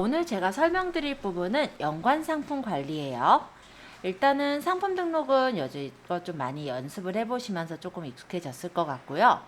오늘 제가 설명드릴 부분은 연관 상품 관리예요. 일단은 상품 등록은 여지껏 좀 많이 연습을 해보시면서 조금 익숙해졌을 것 같고요.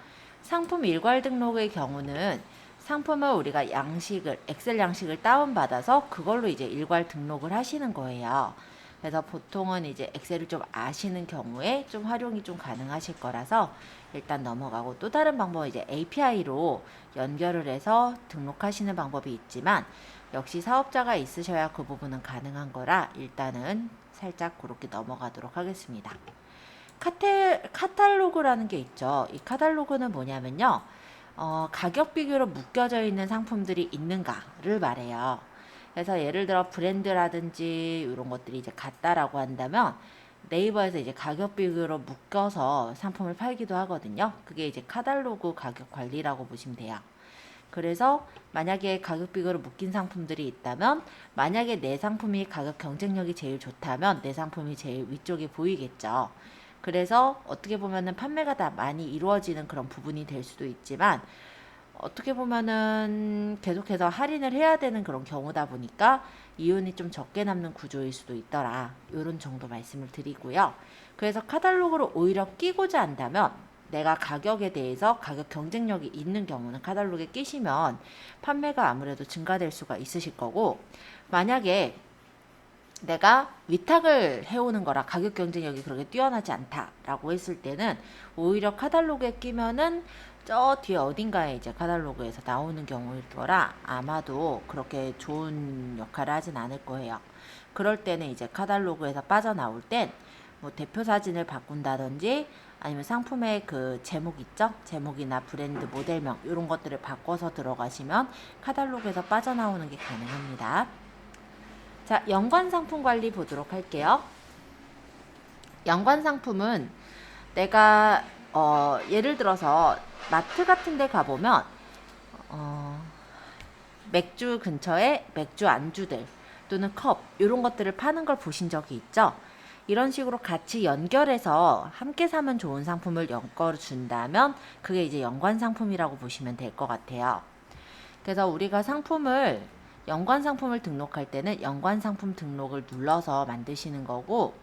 상품 일괄 등록의 경우는 상품을 우리가 엑셀 양식을 다운받아서 그걸로 이제 일괄 등록을 하시는 거예요. 그래서 보통은 이제 엑셀을 좀 아시는 경우에 좀 활용이 좀 가능하실 거라서 일단 넘어가고, 또 다른 방법은 이제 API로 연결을 해서 등록하시는 방법이 있지만 역시 사업자가 있으셔야 그 부분은 가능한 거라 일단은 살짝 그렇게 넘어가도록 하겠습니다. 카탈로그라는 게 있죠. 이 카탈로그는 뭐냐면요. 가격 비교로 묶여져 있는 상품들이 있는가를 말해요. 그래서 예를 들어 브랜드라든지 이런 것들이 이제 같다라고 한다면 네이버에서 이제 가격 비교로 묶여서 상품을 팔기도 하거든요. 그게 이제 카탈로그 가격 관리라고 보시면 돼요. 그래서 만약에 가격 비교로 묶인 상품들이 있다면, 만약에 내 상품이 가격 경쟁력이 제일 좋다면 내 상품이 제일 위쪽에 보이겠죠. 그래서 어떻게 보면은 판매가 다 많이 이루어지는 그런 부분이 될 수도 있지만, 어떻게 보면은 계속해서 할인을 해야 되는 그런 경우다 보니까 이윤이 좀 적게 남는 구조일 수도 있더라. 이런 정도 말씀을 드리고요. 그래서 카탈로그를 오히려 끼고자 한다면, 내가 가격에 대해서 가격 경쟁력이 있는 경우는 카탈로그에 끼시면 판매가 아무래도 증가될 수가 있으실 거고, 만약에 내가 위탁을 해오는 거라 가격 경쟁력이 그렇게 뛰어나지 않다라고 했을 때는 오히려 카탈로그에 끼면은 저 뒤에 어딘가에 이제 카탈로그에서 나오는 경우일 거라 아마도 그렇게 좋은 역할을 하진 않을 거예요. 그럴 때는 이제 카탈로그에서 빠져나올 땐 뭐 대표 사진을 바꾼다든지, 아니면 상품의 그 제목 있죠? 제목이나 브랜드 모델명 이런 것들을 바꿔서 들어가시면 카탈로그에서 빠져나오는 게 가능합니다. 자, 연관 상품 관리 보도록 할게요. 연관 상품은 내가 예를 들어서 마트 같은 데 가보면 맥주 근처에 맥주 안주들 또는 컵 이런 것들을 파는 걸 보신 적이 있죠? 이런 식으로 같이 연결해서 함께 사면 좋은 상품을 엮어 준다면 그게 이제 연관 상품이라고 보시면 될 것 같아요. 그래서 우리가 연관 상품을 등록할 때는 연관 상품 등록을 눌러서 만드시는 거고,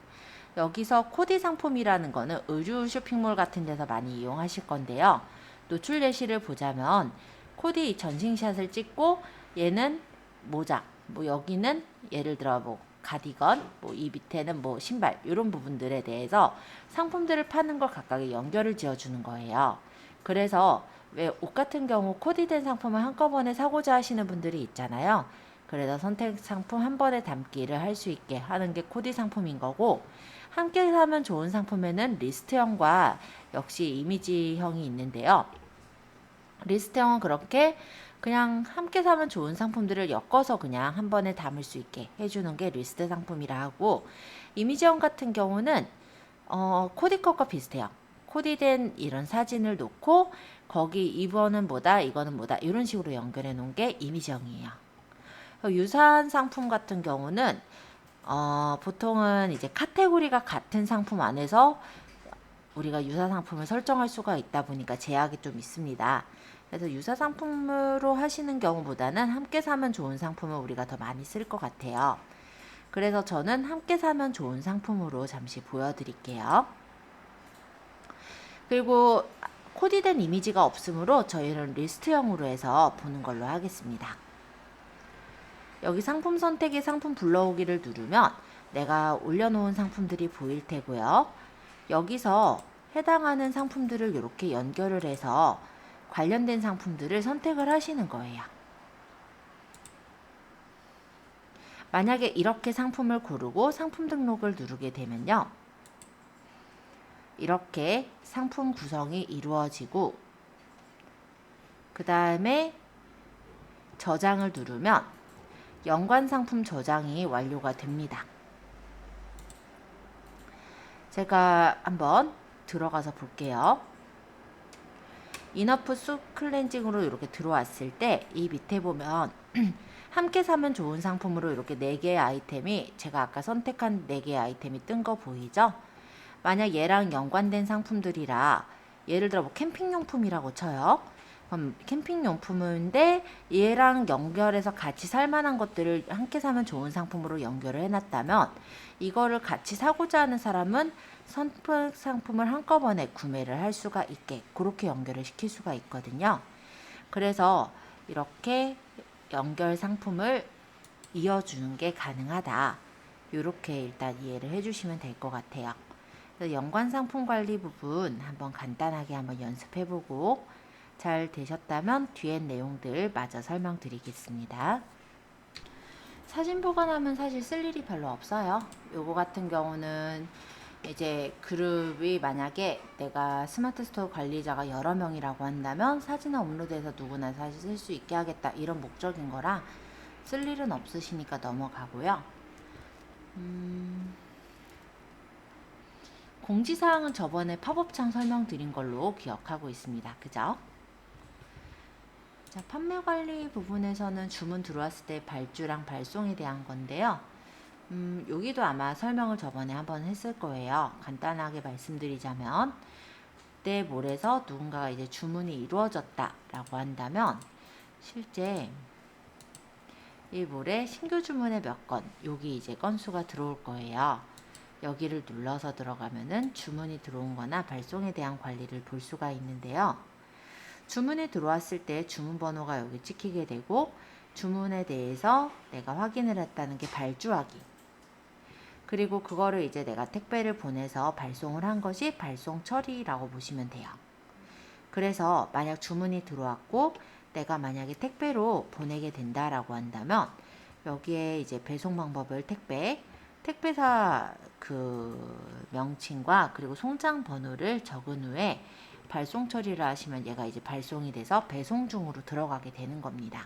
여기서 코디 상품이라는 거는 의류 쇼핑몰 같은 데서 많이 이용하실 건데요. 노출 예시를 보자면 코디 전신샷을 찍고, 얘는 모자, 뭐 여기는 예를 들어 뭐 가디건, 뭐 이 밑에는 뭐 신발, 이런 부분들에 대해서 상품들을 파는 걸 각각의 연결을 지어주는 거예요. 그래서 왜 옷 같은 경우 코디된 상품을 한꺼번에 사고자 하시는 분들이 있잖아요. 그래서 선택 상품 한 번에 담기를 할 수 있게 하는 게 코디 상품인 거고, 함께 사면 좋은 상품에는 리스트형과 역시 이미지형이 있는데요. 리스트형은 그렇게 그냥 함께 사면 좋은 상품들을 엮어서 그냥 한 번에 담을 수 있게 해주는 게 리스트 상품이라 하고, 이미지형 같은 경우는 코디컷과 비슷해요. 코디된 이런 사진을 놓고 거기 이거는 뭐다 이거는 뭐다 이런 식으로 연결해 놓은 게 이미지형이에요. 유사한 상품 같은 경우는 보통은 이제 카테고리가 같은 상품 안에서 우리가 유사 상품을 설정할 수가 있다 보니까 제약이 좀 있습니다. 그래서 유사 상품으로 하시는 경우보다는 함께 사면 좋은 상품을 우리가 더 많이 쓸 것 같아요. 그래서 저는 함께 사면 좋은 상품으로 잠시 보여드릴게요. 그리고 코디된 이미지가 없으므로 저희는 리스트형으로 해서 보는 걸로 하겠습니다. 여기 상품 선택에 상품 불러오기를 누르면 내가 올려놓은 상품들이 보일 테고요. 여기서 해당하는 상품들을 이렇게 연결을 해서 관련된 상품들을 선택을 하시는 거예요. 만약에 이렇게 상품을 고르고 상품 등록을 누르게 되면요. 이렇게 상품 구성이 이루어지고, 그 다음에 저장을 누르면 연관 상품 저장이 완료가 됩니다. 제가 한번 들어가서 볼게요. 이너프 숲 클렌징으로 이렇게 들어왔을 때 이 밑에 보면 함께 사면 좋은 상품으로 이렇게 4개의 아이템이, 제가 아까 선택한 4개의 아이템이 뜬 거 보이죠? 만약 얘랑 연관된 상품들이라 예를 들어 뭐 캠핑용품이라고 쳐요. 캠핑 용품인데 얘랑 연결해서 같이 살 만한 것들을 함께 사면 좋은 상품으로 연결을 해놨다면 이거를 같이 사고자 하는 사람은 선택 상품을 한꺼번에 구매를 할 수가 있게 그렇게 연결을 시킬 수가 있거든요. 그래서 이렇게 연결 상품을 이어주는 게 가능하다. 이렇게 일단 이해를 해주시면 될 것 같아요. 연관 상품 관리 부분 한번 간단하게 한번 연습해보고 잘 되셨다면 뒤에 내용들 마저 설명드리겠습니다. 사진 보관하면 사실 쓸 일이 별로 없어요. 요거 같은 경우는 이제 그룹이 만약에 내가 스마트 스토어 관리자가 여러 명이라고 한다면 사진을 업로드해서 누구나 사실 쓸 수 있게 하겠다 이런 목적인 거라 쓸 일은 없으시니까 넘어가고요. 공지사항은 저번에 팝업창 설명드린 걸로 기억하고 있습니다. 그죠? 자, 판매 관리 부분에서는 주문 들어왔을 때 발주랑 발송에 대한 건데요. 여기도 아마 설명을 저번에 한번 했을 거예요. 간단하게 말씀드리자면 내 몰에서 누군가가 이제 주문이 이루어졌다라고 한다면 실제 이 몰에 신규 주문의 몇 건, 여기 이제 건수가 들어올 거예요. 여기를 눌러서 들어가면은 주문이 들어온 거나 발송에 대한 관리를 볼 수가 있는데요. 주문이 들어왔을 때 주문 번호가 여기 찍히게 되고 주문에 대해서 내가 확인을 했다는 게 발주하기. 그리고 그거를 이제 내가 택배를 보내서 발송을 한 것이 발송 처리라고 보시면 돼요. 그래서 만약 주문이 들어왔고 내가 만약에 택배로 보내게 된다라고 한다면 여기에 이제 배송 방법을 택배사 그 명칭과 그리고 송장 번호를 적은 후에 발송 처리를 하시면 얘가 이제 발송이 돼서 배송 중으로 들어가게 되는 겁니다.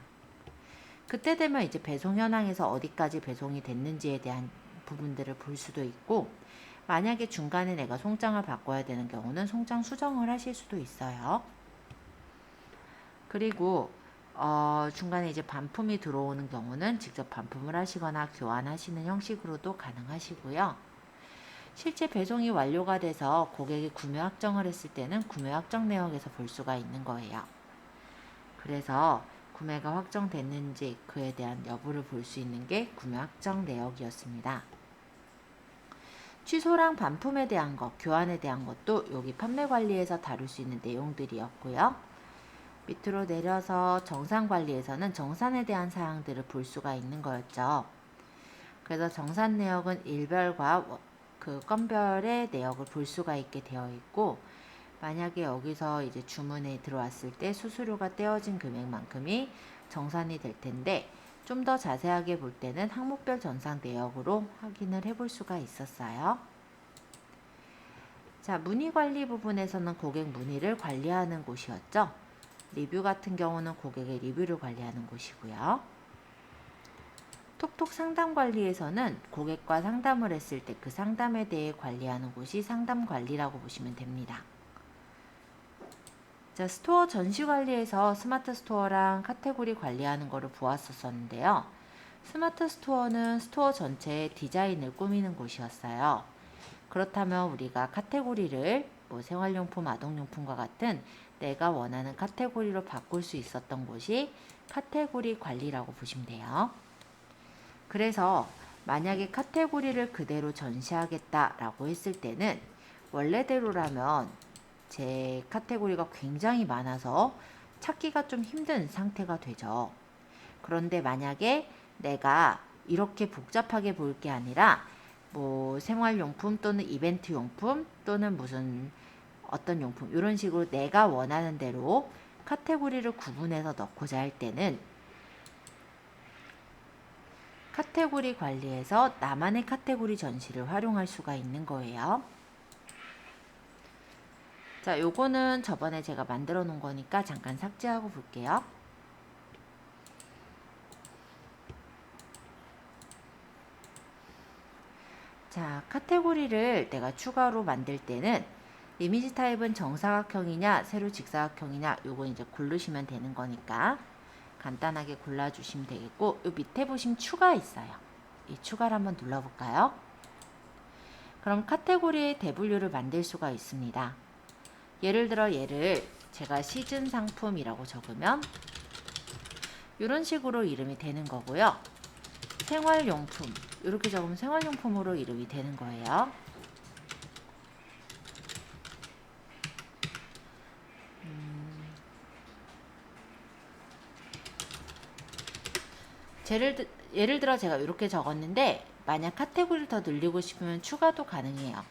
그때 되면 이제 배송 현황에서 어디까지 배송이 됐는지에 대한 부분들을 볼 수도 있고 만약에 중간에 내가 송장을 바꿔야 되는 경우는 송장 수정을 하실 수도 있어요. 그리고 중간에 이제 반품이 들어오는 경우는 직접 반품을 하시거나 교환하시는 형식으로도 가능하시고요. 실제 배송이 완료가 돼서 고객이 구매 확정을 했을 때는 구매 확정 내역에서 볼 수가 있는 거예요. 그래서 구매가 확정됐는지 그에 대한 여부를 볼 수 있는 게 구매 확정 내역이었습니다. 취소랑 반품에 대한 것, 교환에 대한 것도 여기 판매 관리에서 다룰 수 있는 내용들이었고요. 밑으로 내려서 정산 관리에서는 정산에 대한 사항들을 볼 수가 있는 거였죠. 그래서 정산 내역은 일별과 그 건별의 내역을 볼 수가 있게 되어 있고 만약에 여기서 이제 주문에 들어왔을 때 수수료가 떼어진 금액만큼이 정산이 될 텐데 좀 더 자세하게 볼 때는 항목별 정산 내역으로 확인을 해볼 수가 있었어요. 자, 문의 관리 부분에서는 고객 문의를 관리하는 곳이었죠. 리뷰 같은 경우는 고객의 리뷰를 관리하는 곳이고요. 톡톡 상담 관리에서는 고객과 상담을 했을 때 그 상담에 대해 관리하는 곳이 상담 관리라고 보시면 됩니다. 자, 스토어 전시 관리에서 스마트 스토어랑 카테고리 관리하는 거를 보았었는데요. 스마트 스토어는 스토어 전체의 디자인을 꾸미는 곳이었어요. 그렇다면 우리가 카테고리를 뭐 생활용품, 아동용품과 같은 내가 원하는 카테고리로 바꿀 수 있었던 곳이 카테고리 관리라고 보시면 돼요. 그래서 만약에 카테고리를 그대로 전시하겠다라고 했을 때는 원래대로라면 제 카테고리가 굉장히 많아서 찾기가 좀 힘든 상태가 되죠. 그런데 만약에 내가 이렇게 복잡하게 볼 게 아니라 뭐 생활용품 또는 이벤트 용품 또는 무슨 어떤 용품 이런 식으로 내가 원하는 대로 카테고리를 구분해서 넣고자 할 때는 카테고리 관리에서 나만의 카테고리 전시를 활용할 수가 있는 거예요. 자, 요거는 저번에 제가 만들어 놓은 거니까 잠깐 삭제하고 볼게요. 자, 카테고리를 내가 추가로 만들 때는 이미지 타입은 정사각형이냐 세로 직사각형이냐 요거 이제 고르시면 되는 거니까 간단하게 골라주시면 되겠고 요 밑에 보시면 추가 있어요. 이 추가를 한번 눌러볼까요? 그럼 카테고리의 대분류를 만들 수가 있습니다. 예를 들어 얘를 제가 시즌 상품이라고 적으면 이런 식으로 이름이 되는 거고요. 생활용품 이렇게 적으면 생활용품으로 이름이 되는 거예요. 예를 들어 제가 이렇게 적었는데 만약 카테고리를 더 늘리고 싶으면 추가도 가능해요.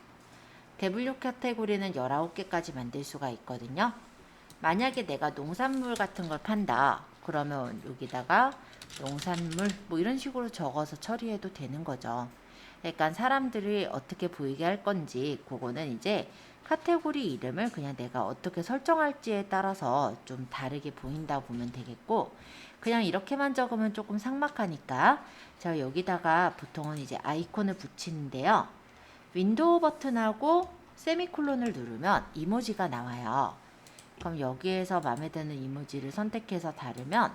대분류 카테고리는 19개까지 만들 수가 있거든요. 만약에 내가 농산물 같은 걸 판다. 그러면 여기다가 농산물 뭐 이런 식으로 적어서 처리해도 되는 거죠. 그러니까 사람들이 어떻게 보이게 할 건지 그거는 이제 카테고리 이름을 그냥 내가 어떻게 설정할지에 따라서 좀 다르게 보인다 보면 되겠고, 그냥 이렇게만 적으면 조금 삭막하니까 제가 여기다가 보통은 이제 아이콘을 붙이는데요. 윈도우 버튼하고 세미콜론을 누르면 이모지가 나와요. 그럼 여기에서 마음에 드는 이모지를 선택해서 다르면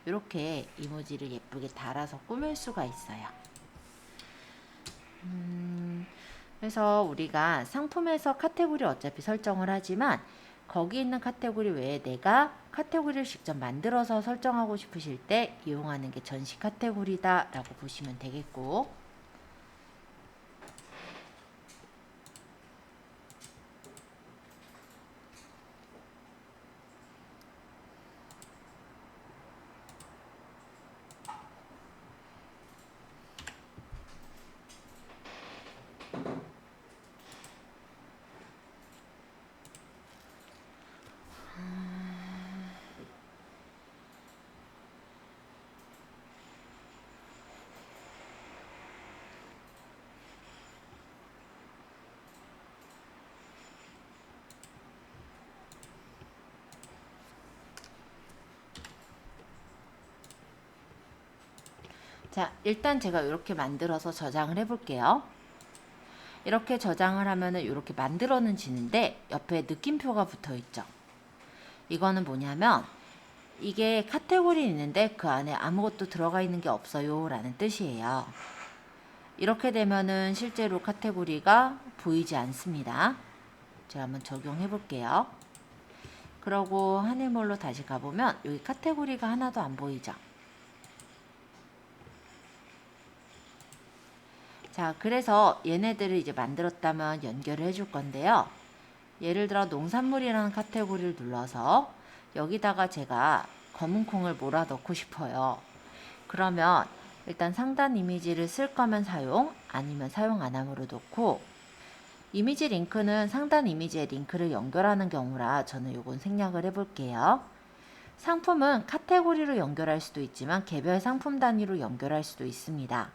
이렇게 이모지를 예쁘게 달아서 꾸밀 수가 있어요. 그래서 우리가 상품에서 카테고리 어차피 설정을 하지만 거기 있는 카테고리 외에 내가 카테고리를 직접 만들어서 설정하고 싶으실 때 이용하는 게 전시 카테고리다 라고 보시면 되겠고, 자, 일단 제가 이렇게 만들어서 저장을 해 볼게요. 이렇게 저장을 하면은 이렇게 만들어는 지는데 옆에 느낌표가 붙어 있죠. 이거는 뭐냐면 이게 카테고리 있는데 그 안에 아무것도 들어가 있는 게 없어요 라는 뜻이에요. 이렇게 되면은 실제로 카테고리가 보이지 않습니다. 제가 한번 적용해 볼게요. 그러고 하늘몰로 다시 가보면 여기 카테고리가 하나도 안 보이죠. 자, 그래서 얘네들을 이제 만들었다면 연결을 해줄 건데요. 예를 들어 농산물이라는 카테고리를 눌러서 여기다가 제가 검은 콩을 몰아 넣고 싶어요. 그러면 일단 상단 이미지를 쓸 거면 사용, 아니면 사용 안 함으로 놓고, 이미지 링크는 상단 이미지에 링크를 연결하는 경우라 저는 요건 생략을 해 볼게요. 상품은 카테고리로 연결할 수도 있지만 개별 상품 단위로 연결할 수도 있습니다.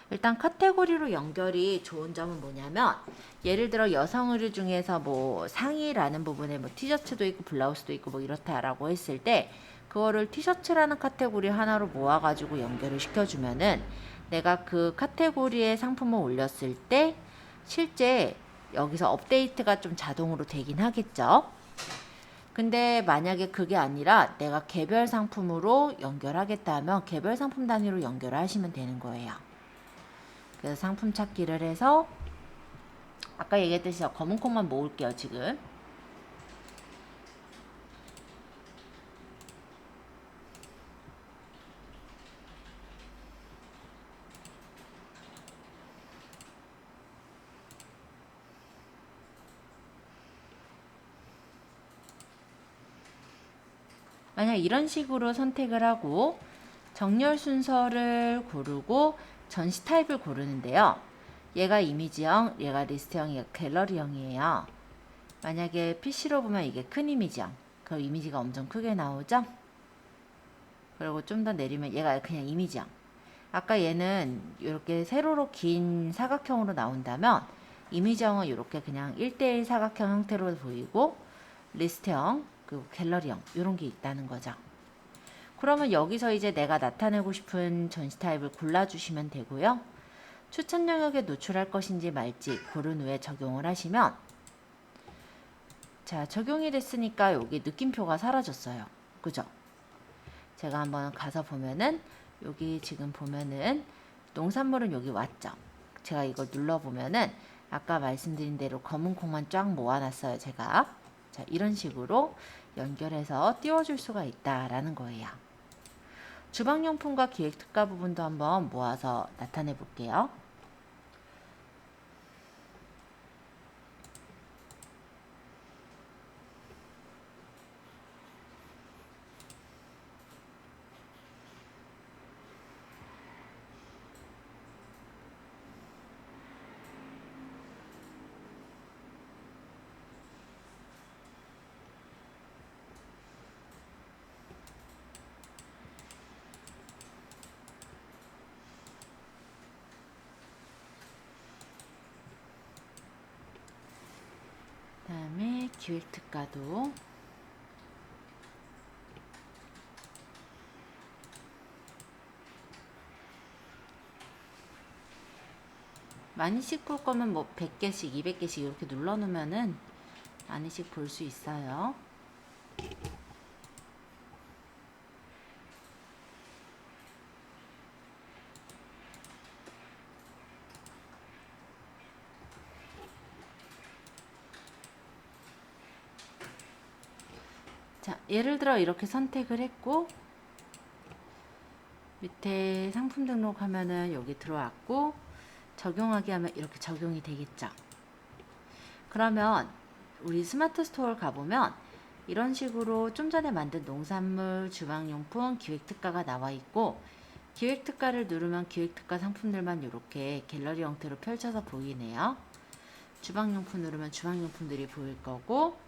일단 카테고리로 연결이 좋은 점은 뭐냐면, 예를 들어 여성 의류 중에서 뭐 상의라는 부분에 뭐 티셔츠도 있고 블라우스도 있고 뭐 이렇다라고 했을 때 그거를 티셔츠라는 카테고리 하나로 모아가지고 연결을 시켜주면은 내가 그 카테고리에 상품을 올렸을 때 실제 여기서 업데이트가 좀 자동으로 되긴 하겠죠. 근데 만약에 그게 아니라 내가 개별 상품으로 연결하겠다 하면 개별 상품 단위로 연결을 하시면 되는 거예요. 그래서 상품 찾기를 해서 아까 얘기했듯이 검은 콩만 모을게요 지금. 만약 이런 식으로 선택을 하고 정렬 순서를 고르고 전시 타입을 고르는데요. 얘가 이미지형, 얘가 리스트형, 얘가 갤러리형이에요. 만약에 PC로 보면 이게 큰 이미지형, 그럼 이미지가 엄청 크게 나오죠? 그리고 좀 더 내리면 얘가 그냥 이미지형. 아까 얘는 이렇게 세로로 긴 사각형으로 나온다면 이미지형은 이렇게 그냥 1대1 사각형 형태로 보이고, 리스트형, 그리고 갤러리형 이런 게 있다는 거죠. 그러면 여기서 이제 내가 나타내고 싶은 전시 타입을 골라주시면 되고요. 추천 영역에 노출할 것인지 말지 고른 후에 적용을 하시면, 자, 적용이 됐으니까 여기 느낌표가 사라졌어요. 그죠? 제가 한번 가서 보면은 여기 지금 보면은 농산물은 여기 왔죠. 제가 이걸 눌러보면은 아까 말씀드린 대로 검은 콩만 쫙 모아놨어요. 제가 자, 이런 식으로 연결해서 띄워줄 수가 있다라는 거예요. 주방용품과 기획특가 부분도 한번 모아서 나타내 볼게요. 그다음에 기획특가도 많이씩 볼 거면 뭐 100개씩, 200개씩 이렇게 눌러 놓으면은 많이씩 볼 수 있어요. 자, 예를 들어 이렇게 선택을 했고 밑에 상품 등록하면은 여기 들어왔고 적용하기 하면 이렇게 적용이 되겠죠. 그러면 우리 스마트 스토어를 가보면 이런 식으로 좀 전에 만든 농산물, 주방용품, 기획특가가 나와 있고 기획특가를 누르면 기획특가 상품들만 이렇게 갤러리 형태로 펼쳐서 보이네요. 주방용품 누르면 주방용품들이 보일 거고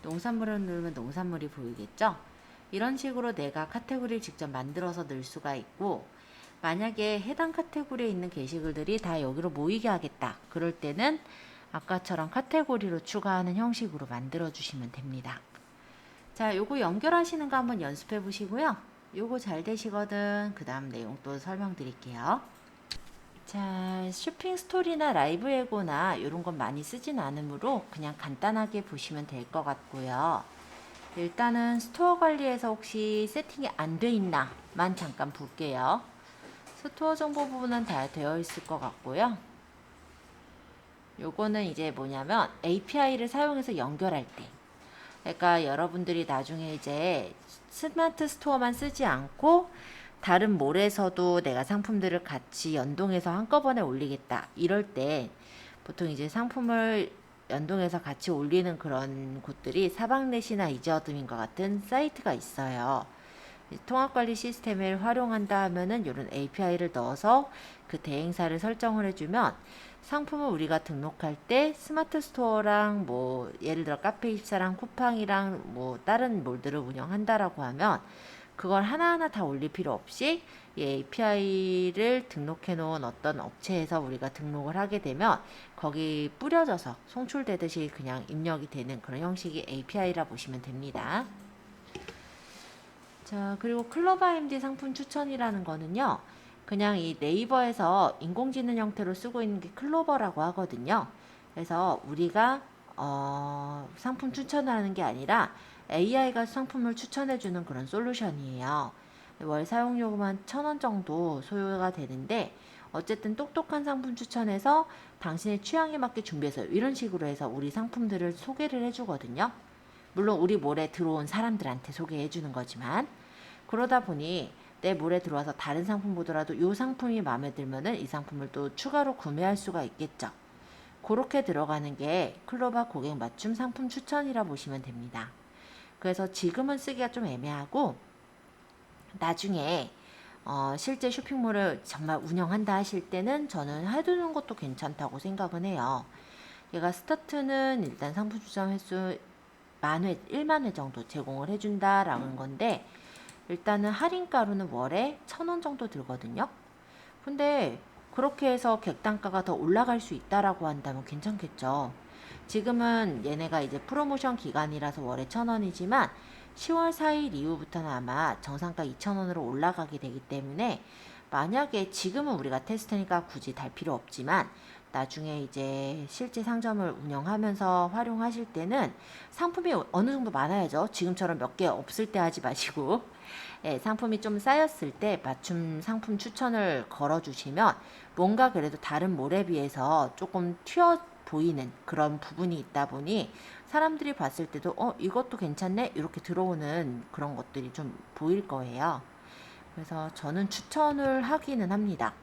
농산물을 누르면 농산물이 보이겠죠. 이런 식으로 내가 카테고리를 직접 만들어서 넣을 수가 있고 만약에 해당 카테고리에 있는 게시글들이 다 여기로 모이게 하겠다. 그럴 때는 아까처럼 카테고리로 추가하는 형식으로 만들어 주시면 됩니다. 자, 요거 연결하시는 거 한번 연습해 보시고요. 요거 잘 되시거든 그 다음 내용 또 설명드릴게요. 자, 쇼핑 스토리나 라이브 예고나 이런 건 많이 쓰진 않으므로 그냥 간단하게 보시면 될 것 같고요. 일단은 스토어 관리에서 혹시 세팅이 안 돼 있나만 잠깐 볼게요. 스토어 정보 부분은 다 되어 있을 것 같고요. 요거는 이제 뭐냐면 API를 사용해서 연결할 때, 그러니까 여러분들이 나중에 이제 스마트 스토어만 쓰지 않고 다른 몰에서도 내가 상품들을 같이 연동해서 한꺼번에 올리겠다 이럴 때 보통 이제 상품을 연동해서 같이 올리는 그런 곳들이 사방넷이나 이지어둠인과 같은 사이트가 있어요. 통합관리 시스템을 활용한다 하면은 이런 API를 넣어서 그 대행사를 설정을 해주면 상품을 우리가 등록할 때 스마트 스토어랑 뭐 예를 들어 카페24랑 쿠팡이랑 뭐 다른 몰들을 운영한다라고 하면 그걸 하나하나 다 올릴 필요 없이 이 API를 등록해 놓은 어떤 업체에서 우리가 등록을 하게 되면 거기 뿌려져서 송출되듯이 그냥 입력이 되는 그런 형식의 API라 보시면 됩니다. 자, 그리고 클로바MD 상품 추천이라는 거는요. 그냥 이 네이버에서 인공지능 형태로 쓰고 있는 게 클로버라고 하거든요. 그래서 우리가 상품 추천을 하는 게 아니라 AI가 상품을 추천해주는 그런 솔루션이에요. 월 사용료만 1,000원 정도 소요가 되는데 어쨌든 똑똑한 상품 추천해서 당신의 취향에 맞게 준비해서 이런 식으로 해서 우리 상품들을 소개를 해주거든요. 물론 우리 몰에 들어온 사람들한테 소개해 주는 거지만 그러다 보니 내 몰에 들어와서 다른 상품 보더라도 이 상품이 마음에 들면은 이 상품을 또 추가로 구매할 수가 있겠죠. 그렇게 들어가는 게 클로바 고객 맞춤 상품 추천이라 보시면 됩니다. 그래서 지금은 쓰기가 좀 애매하고 나중에 실제 쇼핑몰을 정말 운영한다 하실 때는 저는 해두는 것도 괜찮다고 생각은 해요. 얘가 스타트는 일단 상품 추천 횟수 1만 회 정도 제공을 해준다라는 건데 일단은 할인가로는 월에 1,000원 정도 들거든요. 근데 그렇게 해서 객단가가 더 올라갈 수 있다라고 한다면 괜찮겠죠. 지금은 얘네가 이제 프로모션 기간이라서 월에 1,000원이지만 10월 4일 이후부터는 아마 정상가 2,000원으로 올라가게 되기 때문에 만약에 지금은 우리가 테스트니까 굳이 달 필요 없지만 나중에 이제 실제 상점을 운영하면서 활용하실 때는 상품이 어느 정도 많아야죠. 지금처럼 몇 개 없을 때 하지 마시고 예, 상품이 좀 쌓였을 때 맞춤 상품 추천을 걸어주시면 뭔가 그래도 다른 몰에 비해서 조금 튀어 보이는 그런 부분이 있다 보니 사람들이 봤을 때도 이것도 괜찮네 이렇게 들어오는 그런 것들이 좀 보일 거예요. 그래서 저는 추천을 하기는 합니다.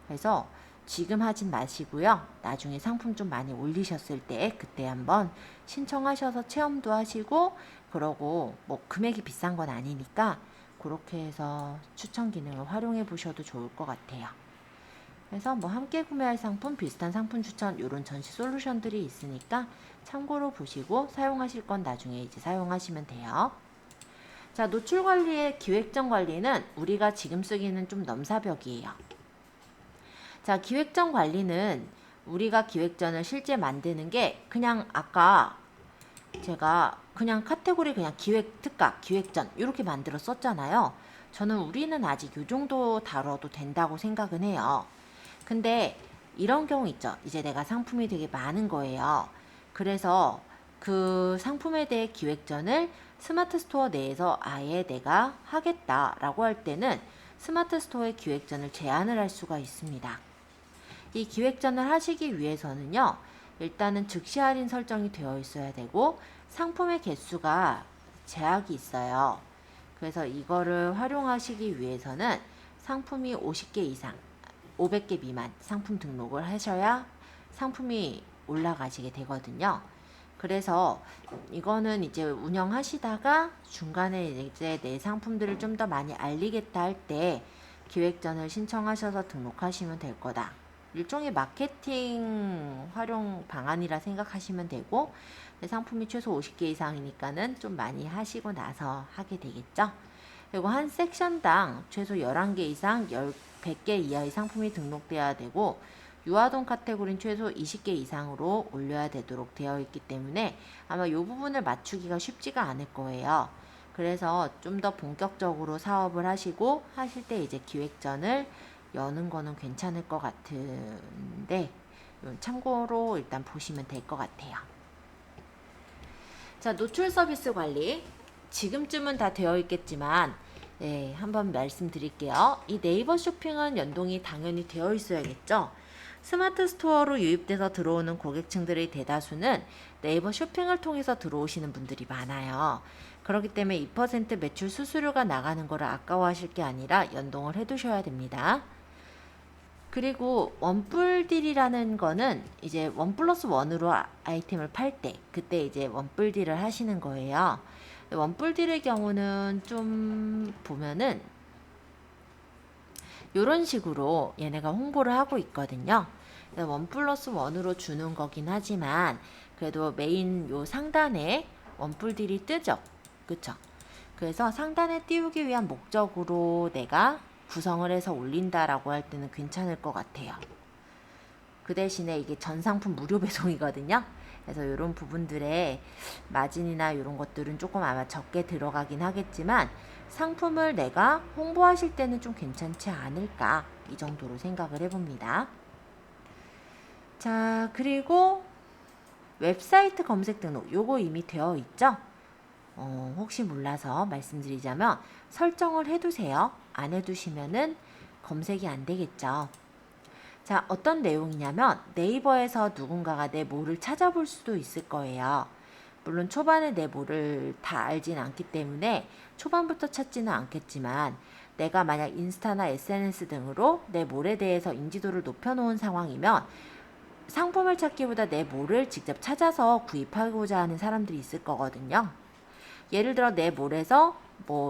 그래서 지금 하진 마시고요. 나중에 상품 좀 많이 올리셨을 때 그때 한번 신청하셔서 체험도 하시고, 그러고 뭐 금액이 비싼 건 아니니까 그렇게 해서 추천 기능을 활용해 보셔도 좋을 것 같아요. 그래서 뭐 함께 구매할 상품, 비슷한 상품 추천 이런 전시 솔루션들이 있으니까 참고로 보시고 사용하실 건 나중에 이제 사용하시면 돼요. 자, 노출 관리의 기획전 관리는 우리가 지금 쓰기는 좀 넘사벽이에요. 자, 기획전 관리는 우리가 기획전을 실제 만드는 게 그냥 아까 제가 그냥 카테고리 그냥 기획 특가 기획전 이렇게 만들어 썼잖아요. 저는 우리는 아직 요 정도 다뤄도 된다고 생각은 해요. 근데 이런 경우 있죠. 이제 내가 상품이 되게 많은 거예요. 그래서 그 상품에 대해 기획전을 스마트 스토어 내에서 아예 내가 하겠다라고 할 때는 스마트 스토어의 기획전을 제안을 할 수가 있습니다. 이 기획전을 하시기 위해서는요, 일단은 즉시 할인 설정이 되어 있어야 되고 상품의 개수가 제약이 있어요. 그래서 이거를 활용하시기 위해서는 상품이 50개 이상, 500개 미만 상품 등록을 하셔야 상품이 올라가시게 되거든요. 그래서 이거는 이제 운영하시다가 중간에 이제 내 상품들을 좀 더 많이 알리겠다 할 때 기획전을 신청하셔서 등록하시면 될 거다. 일종의 마케팅 활용 방안이라 생각하시면 되고, 상품이 최소 50개 이상이니까는 좀 많이 하시고 나서 하게 되겠죠. 그리고 한 섹션당 최소 11개 이상 100개 이하의 상품이 등록되어야 되고, 유아동 카테고리는 최소 20개 이상으로 올려야 되도록 되어 있기 때문에 아마 이 부분을 맞추기가 쉽지가 않을 거예요. 그래서 좀 더 본격적으로 사업을 하시고 하실 때 이제 기획전을 여는 거는 괜찮을 것 같은데 참고로 일단 보시면 될 것 같아요. 자, 노출 서비스 관리 지금쯤은 다 되어 있겠지만 한번 말씀드릴게요. 이 네이버 쇼핑은 연동이 당연히 되어 있어야겠죠. 스마트 스토어로 유입돼서 들어오는 고객층들의 대다수는 네이버 쇼핑을 통해서 들어오시는 분들이 많아요. 그렇기 때문에 2% 매출 수수료가 나가는 거를 아까워하실 게 아니라 연동을 해두셔야 됩니다. 그리고 원뿔딜이라는 거는 이제 1+1으로 아이템을 팔 때 그때 이제 원뿔딜을 하시는 거예요. 원뿔딜의 경우는 좀 보면은 이런 식으로 얘네가 홍보를 하고 있거든요. 1+1으로 주는 거긴 하지만 그래도 메인 요 상단에 원뿔딜이 뜨죠. 그쵸? 그래서 상단에 띄우기 위한 목적으로 내가 구성을 해서 올린다라고 할 때는 괜찮을 것 같아요. 그 대신에 이게 전 상품 무료 배송이거든요. 그래서 이런 부분들의 마진이나 이런 것들은 조금 아마 적게 들어가긴 하겠지만 상품을 내가 홍보하실 때는 좀 괜찮지 않을까, 이 정도로 생각을 해봅니다. 자, 그리고 웹사이트 검색 등록 요거 이미 되어 있죠? 혹시 몰라서 말씀드리자면 설정을 해두세요. 안 해두시면은 검색이 안 되겠죠. 자, 어떤 내용이냐면 네이버에서 누군가가 내 뭐를 찾아볼 수도 있을 거예요. 물론 초반에 내 뭐를 다 알진 않기 때문에 초반부터 찾지는 않겠지만 내가 만약 인스타나 SNS 등으로 내 몰에 대해서 인지도를 높여놓은 상황이면 상품을 찾기보다 내 몰을 직접 찾아서 구입하고자 하는 사람들이 있을 거거든요. 예를 들어 내 몰에서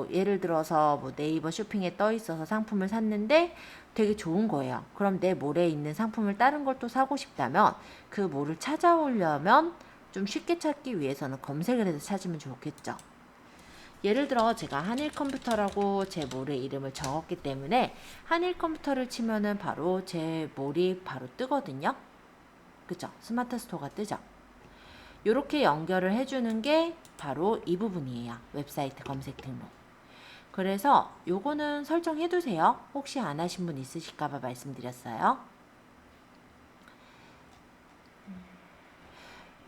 예를 들어서 네이버 쇼핑에 떠 있어서 상품을 샀는데 되게 좋은 거예요. 그럼 내 몰에 있는 상품을 다른 걸 또 사고 싶다면 그 몰을 찾아오려면 좀 쉽게 찾기 위해서는 검색을 해서 찾으면 좋겠죠. 예를 들어 제가 한일컴퓨터라고 제 몰의 이름을 적었기 때문에 한일컴퓨터를 치면은 바로 제 몰이 바로 뜨거든요. 그죠? 스마트 스토어가 뜨죠. 이렇게 연결을 해주는 게 바로 이 부분이에요. 웹사이트 검색 등록. 그래서 요거는 설정해 두세요. 혹시 안 하신 분 있으실까봐 말씀드렸어요.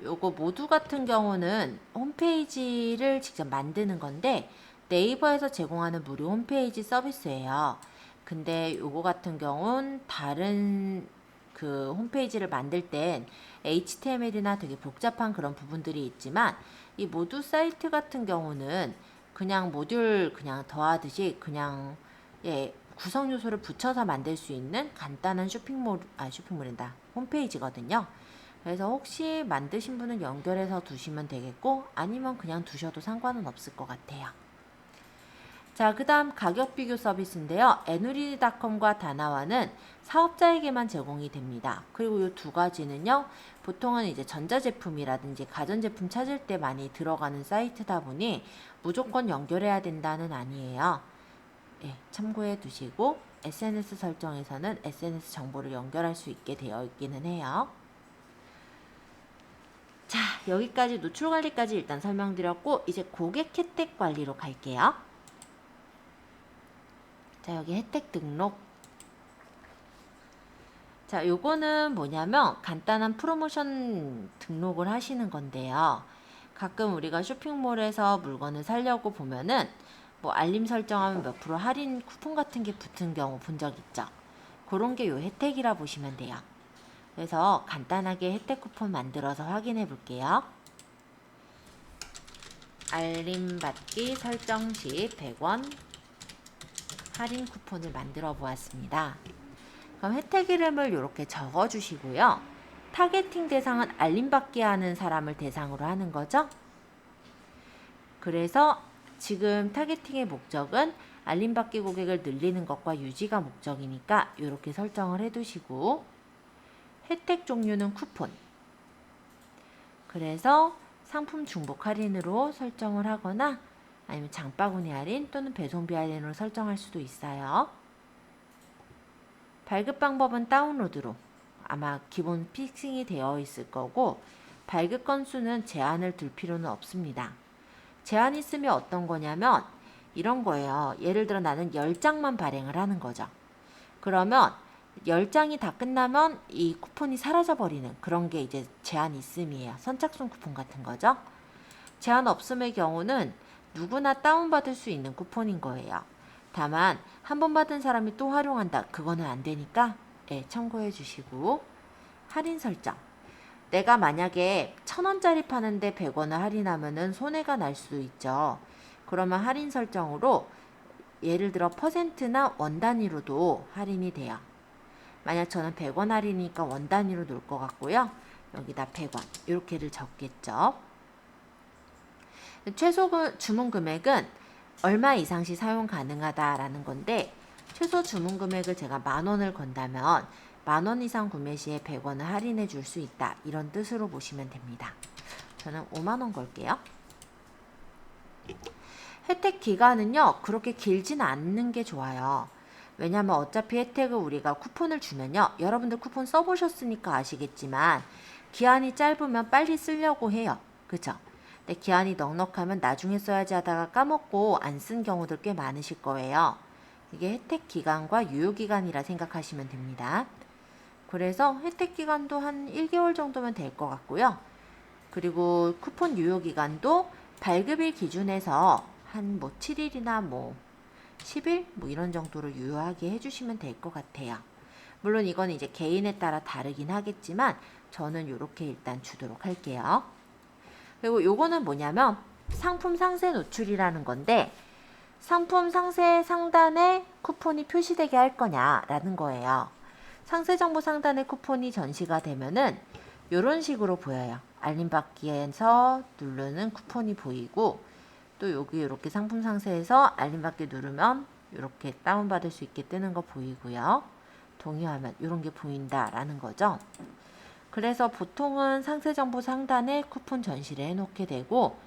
요거 모두 같은 경우는 홈페이지를 직접 만드는 건데 네이버에서 제공하는 무료 홈페이지 서비스예요. 근데 요거 같은 경우는 다른 그 홈페이지를 만들 땐 HTML이나 되게 복잡한 그런 부분들이 있지만 이 모두 사이트 같은 경우는 그냥 모듈 그냥 더하듯이 그냥 구성 요소를 붙여서 만들 수 있는 간단한 쇼핑몰이다. 홈페이지거든요. 그래서 혹시 만드신 분은 연결해서 두시면 되겠고 아니면 그냥 두셔도 상관은 없을 것 같아요. 자, 그 다음 가격 비교 서비스인데요. 에누리닷컴과 다나와는 사업자에게만 제공이 됩니다. 그리고 이 두 가지는요, 보통은 이제 전자제품이라든지 가전제품 찾을 때 많이 들어가는 사이트다 보니 무조건 연결해야 된다는 아니에요. 참고해 두시고 SNS 설정에서는 SNS 정보를 연결할 수 있게 되어 있기는 해요. 자, 여기까지 노출 관리까지 일단 설명드렸고 이제 고객 혜택 관리로 갈게요. 자, 여기 혜택 등록. 자, 요거는 뭐냐면 간단한 프로모션 등록을 하시는 건데요. 가끔 우리가 쇼핑몰에서 물건을 사려고 보면은 뭐 알림 설정하면 몇 프로 할인 쿠폰 같은 게 붙은 경우 본 적 있죠. 그런 게 요 혜택이라 보시면 돼요. 그래서 간단하게 혜택 쿠폰 만들어서 확인해 볼게요. 알림 받기 설정 시 100원 할인 쿠폰을 만들어 보았습니다. 그럼 혜택 이름을 이렇게 적어 주시고요. 타겟팅 대상은 알림 받게 하는 사람을 대상으로 하는 거죠. 그래서 지금 타겟팅의 목적은 알림 받기 고객을 늘리는 것과 유지가 목적이니까 이렇게 설정을 해 두시고 혜택 종류는 쿠폰. 그래서 상품 중복 할인으로 설정을 하거나 아니면 장바구니 할인 또는 배송비 할인으로 설정할 수도 있어요. 발급 방법은 다운로드로 아마 기본 픽싱이 되어 있을 거고 발급 건수는 제한을 둘 필요는 없습니다. 제한 있으면 어떤 거냐면 이런 거예요. 예를 들어 나는 10장만 발행을 하는 거죠. 그러면 10장이 다 끝나면 이 쿠폰이 사라져 버리는 그런 게 이제 제한 있음이에요. 선착순 쿠폰 같은 거죠. 제한 없음의 경우는 누구나 다운받을 수 있는 쿠폰인 거예요. 다만 한 번 받은 사람이 또 활용한다. 그거는 안 되니까 참고해 주시고 할인 설정. 내가 만약에 1000원짜리 파는데 100원을 할인하면은 손해가 날 수도 있죠. 그러면 할인 설정으로 예를 들어 퍼센트나 원 단위로도 할인이 돼요. 만약 저는 100원 할인이니까 원 단위로 놓을 것 같고요. 여기다 100원 이렇게를 적겠죠. 최소 주문 금액은 얼마 이상 시 사용 가능하다라는 건데 최소 주문 금액을 제가 10,000원을 건다면 10,000원 이상 구매 시에 100원을 할인해 줄 수 있다. 이런 뜻으로 보시면 됩니다. 저는 50,000원 걸게요. 혜택 기간은요. 그렇게 길지는 않는 게 좋아요. 왜냐면 어차피 혜택을 우리가 쿠폰을 주면요. 여러분들 쿠폰 써보셨으니까 아시겠지만 기한이 짧으면 빨리 쓰려고 해요. 그죠? 근데 기한이 넉넉하면 나중에 써야지 하다가 까먹고 안 쓴 경우들 꽤 많으실 거예요. 이게 혜택 기간과 유효 기간이라 생각하시면 됩니다. 그래서 혜택 기간도 한 1개월 정도면 될 것 같고요. 그리고 쿠폰 유효 기간도 발급일 기준에서 한 뭐 7일이나 뭐 10일 뭐 이런 정도로 유효하게 해주시면 될 것 같아요. 물론 이건 이제 개인에 따라 다르긴 하겠지만 저는 이렇게 일단 주도록 할게요. 그리고 요거는 뭐냐면 상품 상세 노출이라는 건데 상품 상세 상단에 쿠폰이 표시되게 할 거냐라는 거예요. 상세 정보 상단에 쿠폰이 전시가 되면은 이런 식으로 보여요. 알림 받기에서 누르는 쿠폰이 보이고 또 여기 이렇게 상품 상세에서 알림 받기 누르면 이렇게 다운받을 수 있게 뜨는 거 보이고요. 동의하면 이런 게 보인다라는 거죠. 그래서 보통은 상세 정보 상단에 쿠폰 전시를 해놓게 되고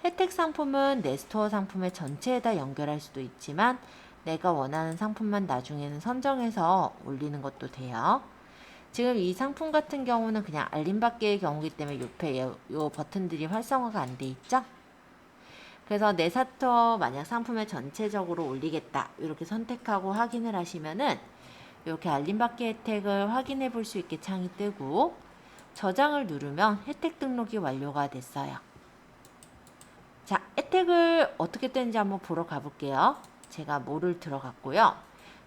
혜택 상품은 내 스토어 상품의 전체에다 연결할 수도 있지만 내가 원하는 상품만 나중에는 선정해서 올리는 것도 돼요. 지금 이 상품 같은 경우는 그냥 알림 받기의 경우이기 때문에 옆에 요 버튼들이 활성화가 안 돼 있죠. 그래서 내 스토어 만약 상품을 전체적으로 올리겠다 이렇게 선택하고 확인을 하시면은 이렇게 알림 받기 혜택을 확인해 볼 수 있게 창이 뜨고 저장을 누르면 혜택 등록이 완료가 됐어요. 자, 혜택을 어떻게 뜨는지 한번 보러 가볼게요. 제가 뭐를 들어갔고요.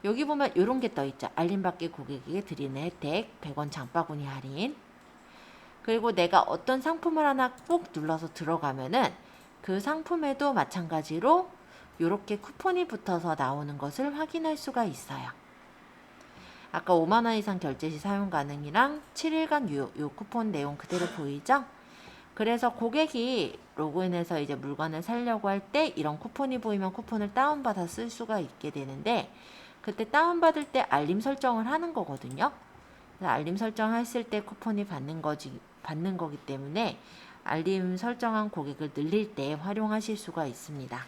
여기 보면 이런 게 떠 있죠. 알림받기 고객에게 드리는 혜택 100원 장바구니 할인. 그리고 내가 어떤 상품을 하나 꾹 눌러서 들어가면은 그 상품에도 마찬가지로 이렇게 쿠폰이 붙어서 나오는 것을 확인할 수가 있어요. 아까 5만원 이상 결제 시 사용 가능이랑 7일간 유효, 요 쿠폰 내용 그대로 보이죠? 그래서 고객이 로그인해서 이제 물건을 사려고 할 때 이런 쿠폰이 보이면 쿠폰을 다운받아 쓸 수가 있게 되는데, 그때 다운받을 때 알림 설정을 하는 거거든요. 알림 설정했을 때 쿠폰이 받는 거기 때문에 알림 설정한 고객을 늘릴 때 활용하실 수가 있습니다.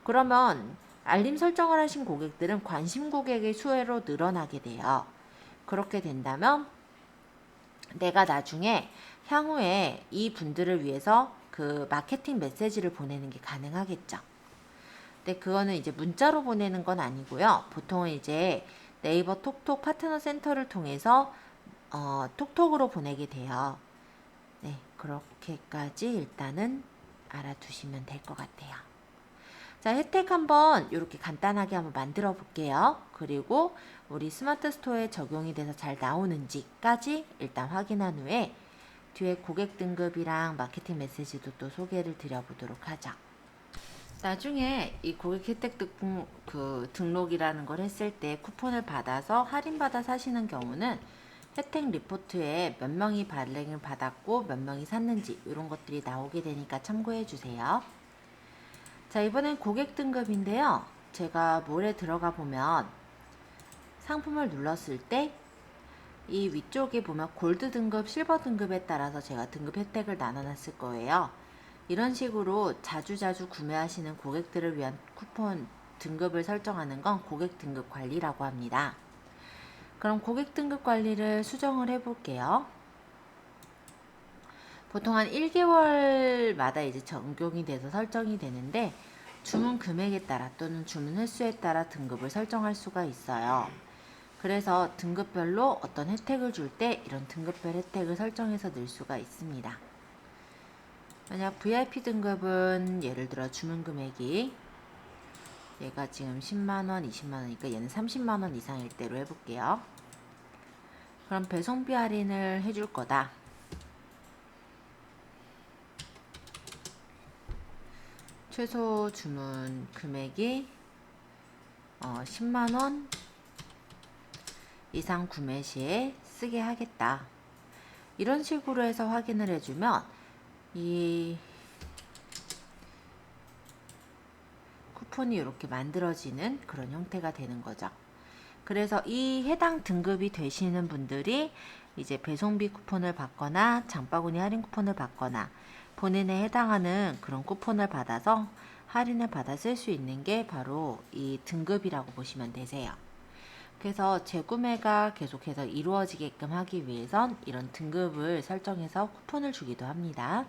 그러면 알림 설정을 하신 고객들은 관심 고객의 수로 늘어나게 돼요. 그렇게 된다면 내가 나중에 향후에 이 분들을 위해서 그 마케팅 메시지를 보내는 게 가능하겠죠. 근데 그거는 이제 문자로 보내는 건 아니고요. 보통은 이제 네이버 톡톡 파트너 센터를 통해서 톡톡으로 보내게 돼요. 네, 그렇게까지 일단은 알아두시면 될 것 같아요. 자, 혜택 한번 이렇게 간단하게 한번 만들어 볼게요. 그리고 우리 스마트 스토어에 적용이 돼서 잘 나오는지까지 일단 확인한 후에 뒤에 고객 등급이랑 마케팅 메시지도 또 소개를 드려보도록 하죠. 나중에 이 고객 혜택 등록이라는 걸 했을 때 쿠폰을 받아서 할인받아 사시는 경우는 혜택 리포트에 몇 명이 발행을 받았고 몇 명이 샀는지 이런 것들이 나오게 되니까 참고해 주세요. 자, 이번엔 고객 등급인데요. 제가 몰에 들어가 보면 상품을 눌렀을 때 이 위쪽에 보면 골드 등급, 실버 등급에 따라서 제가 등급 혜택을 나눠놨을 거예요. 이런 식으로 자주자주 구매하시는 고객들을 위한 쿠폰 등급을 설정하는 건 고객 등급 관리라고 합니다. 그럼 고객 등급 관리를 수정을 해 볼게요. 보통 한 1개월마다 이제 적용이 돼서 설정이 되는데 주문 금액에 따라 또는 주문 횟수에 따라 등급을 설정할 수가 있어요. 그래서 등급별로 어떤 혜택을 줄 때 이런 등급별 혜택을 설정해서 넣을 수가 있습니다. 만약 VIP 등급은 예를 들어 주문 금액이 얘가 지금 10만원, 20만원이니까 얘는 30만원 이상일 대로 해볼게요. 그럼 배송비 할인을 해줄 거다. 최소 주문 금액이 10만원 이상 구매 시에 쓰게 하겠다. 이런 식으로 해서 확인을 해주면 이 쿠폰이 이렇게 만들어지는 그런 형태가 되는 거죠. 그래서 이 해당 등급이 되시는 분들이 이제 배송비 쿠폰을 받거나 장바구니 할인 쿠폰을 받거나 본인에 해당하는 그런 쿠폰을 받아서 할인을 받아 쓸 수 있는 게 바로 이 등급이라고 보시면 되세요. 그래서 재구매가 계속해서 이루어지게끔 하기 위해선 이런 등급을 설정해서 쿠폰을 주기도 합니다.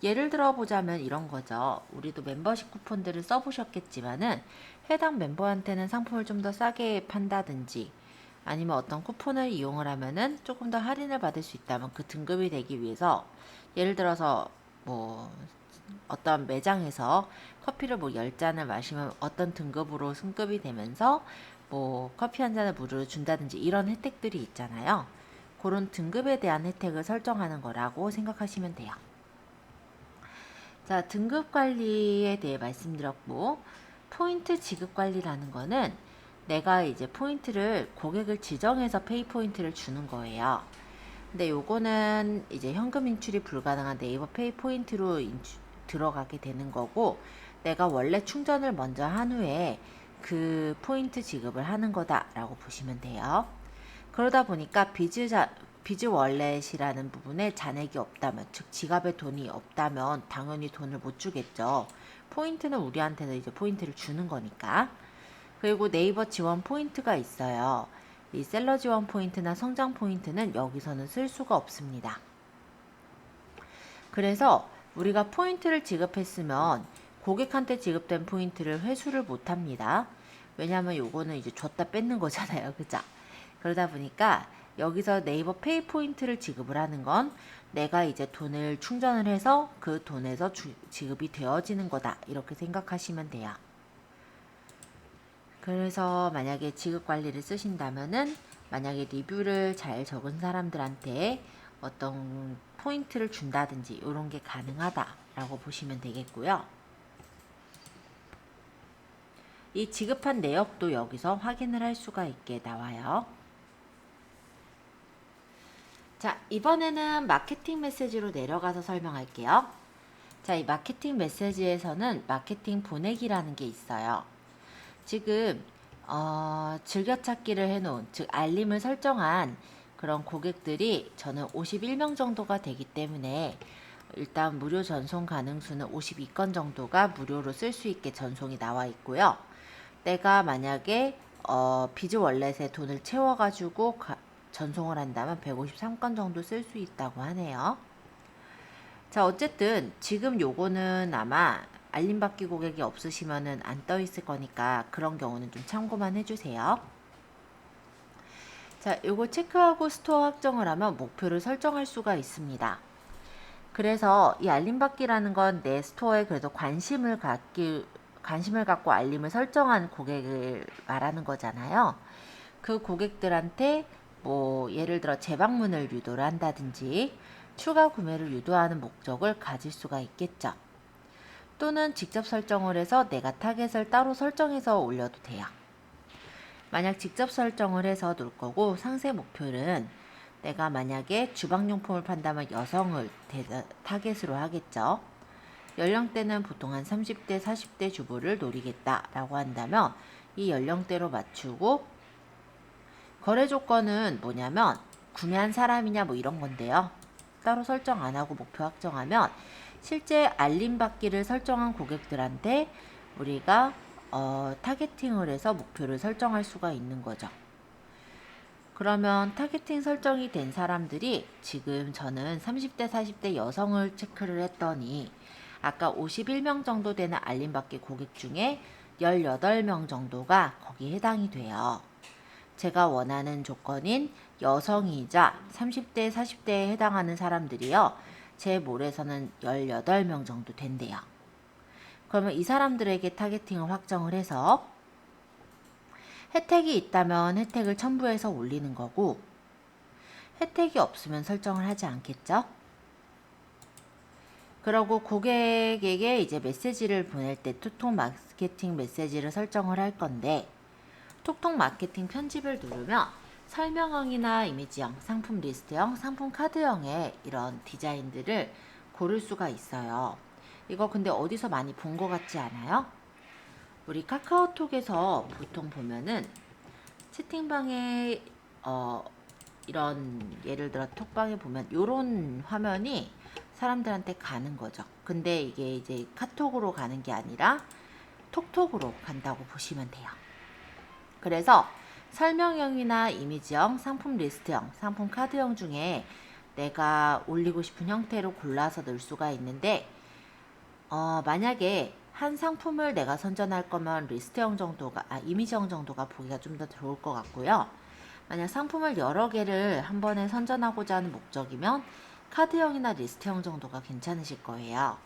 예를 들어 보자면 이런 거죠. 우리도 멤버십 쿠폰들을 써보셨겠지만은 해당 멤버한테는 상품을 좀 더 싸게 판다든지 아니면 어떤 쿠폰을 이용을 하면은 조금 더 할인을 받을 수 있다면 그 등급이 되기 위해서 예를 들어서 뭐 어떤 매장에서 커피를 뭐 10잔을 마시면 어떤 등급으로 승급이 되면서 뭐 커피 한 잔을 무료로 준다든지 이런 혜택들이 있잖아요. 그런 등급에 대한 혜택을 설정하는 거라고 생각하시면 돼요. 자, 등급 관리에 대해 말씀드렸고, 포인트 지급 관리라는 거는 내가 이제 포인트를 고객을 지정해서 페이 포인트를 주는 거예요. 근데 요거는 이제 현금 인출이 불가능한 네이버 페이 포인트로 들어가게 되는 거고, 내가 원래 충전을 먼저 한 후에 그 포인트 지급을 하는 거다라고 보시면 돼요. 그러다 보니까 비즈 월렛이라는 부분에 잔액이 없다면, 즉 지갑에 돈이 없다면 당연히 돈을 못 주겠죠. 포인트는 우리한테는 이제 포인트를 주는 거니까. 그리고 네이버 지원 포인트가 있어요. 이 셀러 지원 포인트나 성장 포인트는 여기서는 쓸 수가 없습니다. 그래서 우리가 포인트를 지급했으면 고객한테 지급된 포인트를 회수를 못 합니다. 왜냐하면 요거는 이제 줬다 뺏는 거잖아요. 그죠? 그러다 보니까 여기서 네이버 페이 포인트를 지급을 하는 건 내가 이제 돈을 충전을 해서 그 돈에서 지급이 되어지는 거다. 이렇게 생각하시면 돼요. 그래서 만약에 지급 관리를 쓰신다면은 만약에 리뷰를 잘 적은 사람들한테 어떤 포인트를 준다든지 이런 게 가능하다라고 보시면 되겠고요. 이 지급한 내역도 여기서 확인을 할 수가 있게 나와요. 자, 이번에는 마케팅 메시지로 내려가서 설명할게요. 자, 이 마케팅 메시지에서는 마케팅 보내기라는 게 있어요. 지금 즐겨찾기를 해놓은, 즉 알림을 설정한 그런 고객들이 저는 51명 정도가 되기 때문에 일단 무료 전송 가능수는 52건 정도가 무료로 쓸 수 있게 전송이 나와 있고요. 내가 만약에 비즈 월렛에 돈을 채워가지고 전송을 한다면 153건 정도 쓸 수 있다고 하네요. 자, 어쨌든 지금 요거는 아마 알림받기 고객이 없으시면은 안 떠 있을 거니까 그런 경우는 좀 참고만 해주세요. 자, 요거 체크하고 스토어 확정을 하면 목표를 설정할 수가 있습니다. 그래서 이 알림받기라는 건 내 스토어에 그래도 관심을 갖고 알림을 설정한 고객을 말하는 거잖아요. 그 고객들한테 뭐 예를 들어 재방문을 유도를 한다든지 추가 구매를 유도하는 목적을 가질 수가 있겠죠. 또는 직접 설정을 해서 내가 타겟을 따로 설정해서 올려도 돼요. 만약 직접 설정을 해서 놓을 거고 상세 목표는 내가 만약에 주방용품을 판다면 여성을 타겟으로 하겠죠. 연령대는 보통 한 30대, 40대 주부를 노리겠다라고 한다면 이 연령대로 맞추고 거래 조건은 뭐냐면 구매한 사람이냐 뭐 이런 건데요. 따로 설정 안 하고 목표 확정하면 실제 알림 받기를 설정한 고객들한테 우리가 타겟팅을 해서 목표를 설정할 수가 있는 거죠. 그러면 타겟팅 설정이 된 사람들이 지금 저는 30대, 40대 여성을 체크를 했더니 아까 51명 정도 되는 알림받기 고객 중에 18명 정도가 거기에 해당이 돼요. 제가 원하는 조건인 여성이자 30대, 40대에 해당하는 사람들이요. 제 몰에서는 18명 정도 된대요. 그러면 이 사람들에게 타겟팅을 확정을 해서 혜택이 있다면 혜택을 첨부해서 올리는 거고 혜택이 없으면 설정을 하지 않겠죠? 그러고 고객에게 이제 메시지를 보낼 때 톡톡 마케팅 메시지를 설정을 할 건데 톡톡 마케팅 편집을 누르면 설명형이나 이미지형, 상품 리스트형, 상품 카드형의 이런 디자인들을 고를 수가 있어요. 이거 근데 어디서 많이 본 것 같지 않아요? 우리 카카오톡에서 보통 보면은 채팅방에 이런 예를 들어 톡방에 보면 이런 화면이 사람들한테 가는 거죠. 근데 이게 이제 카톡으로 가는 게 아니라 톡톡으로 간다고 보시면 돼요. 그래서 설명형이나 이미지형, 상품 리스트형, 상품 카드형 중에 내가 올리고 싶은 형태로 골라서 넣을 수가 있는데 만약에 한 상품을 내가 선전할 거면 리스트형 정도가 이미지형 정도가 보기가 좀 더 좋을 것 같고요. 만약 상품을 여러 개를 한 번에 선전하고자 하는 목적이면 카드형이나 리스트형 정도가 괜찮으실 거예요.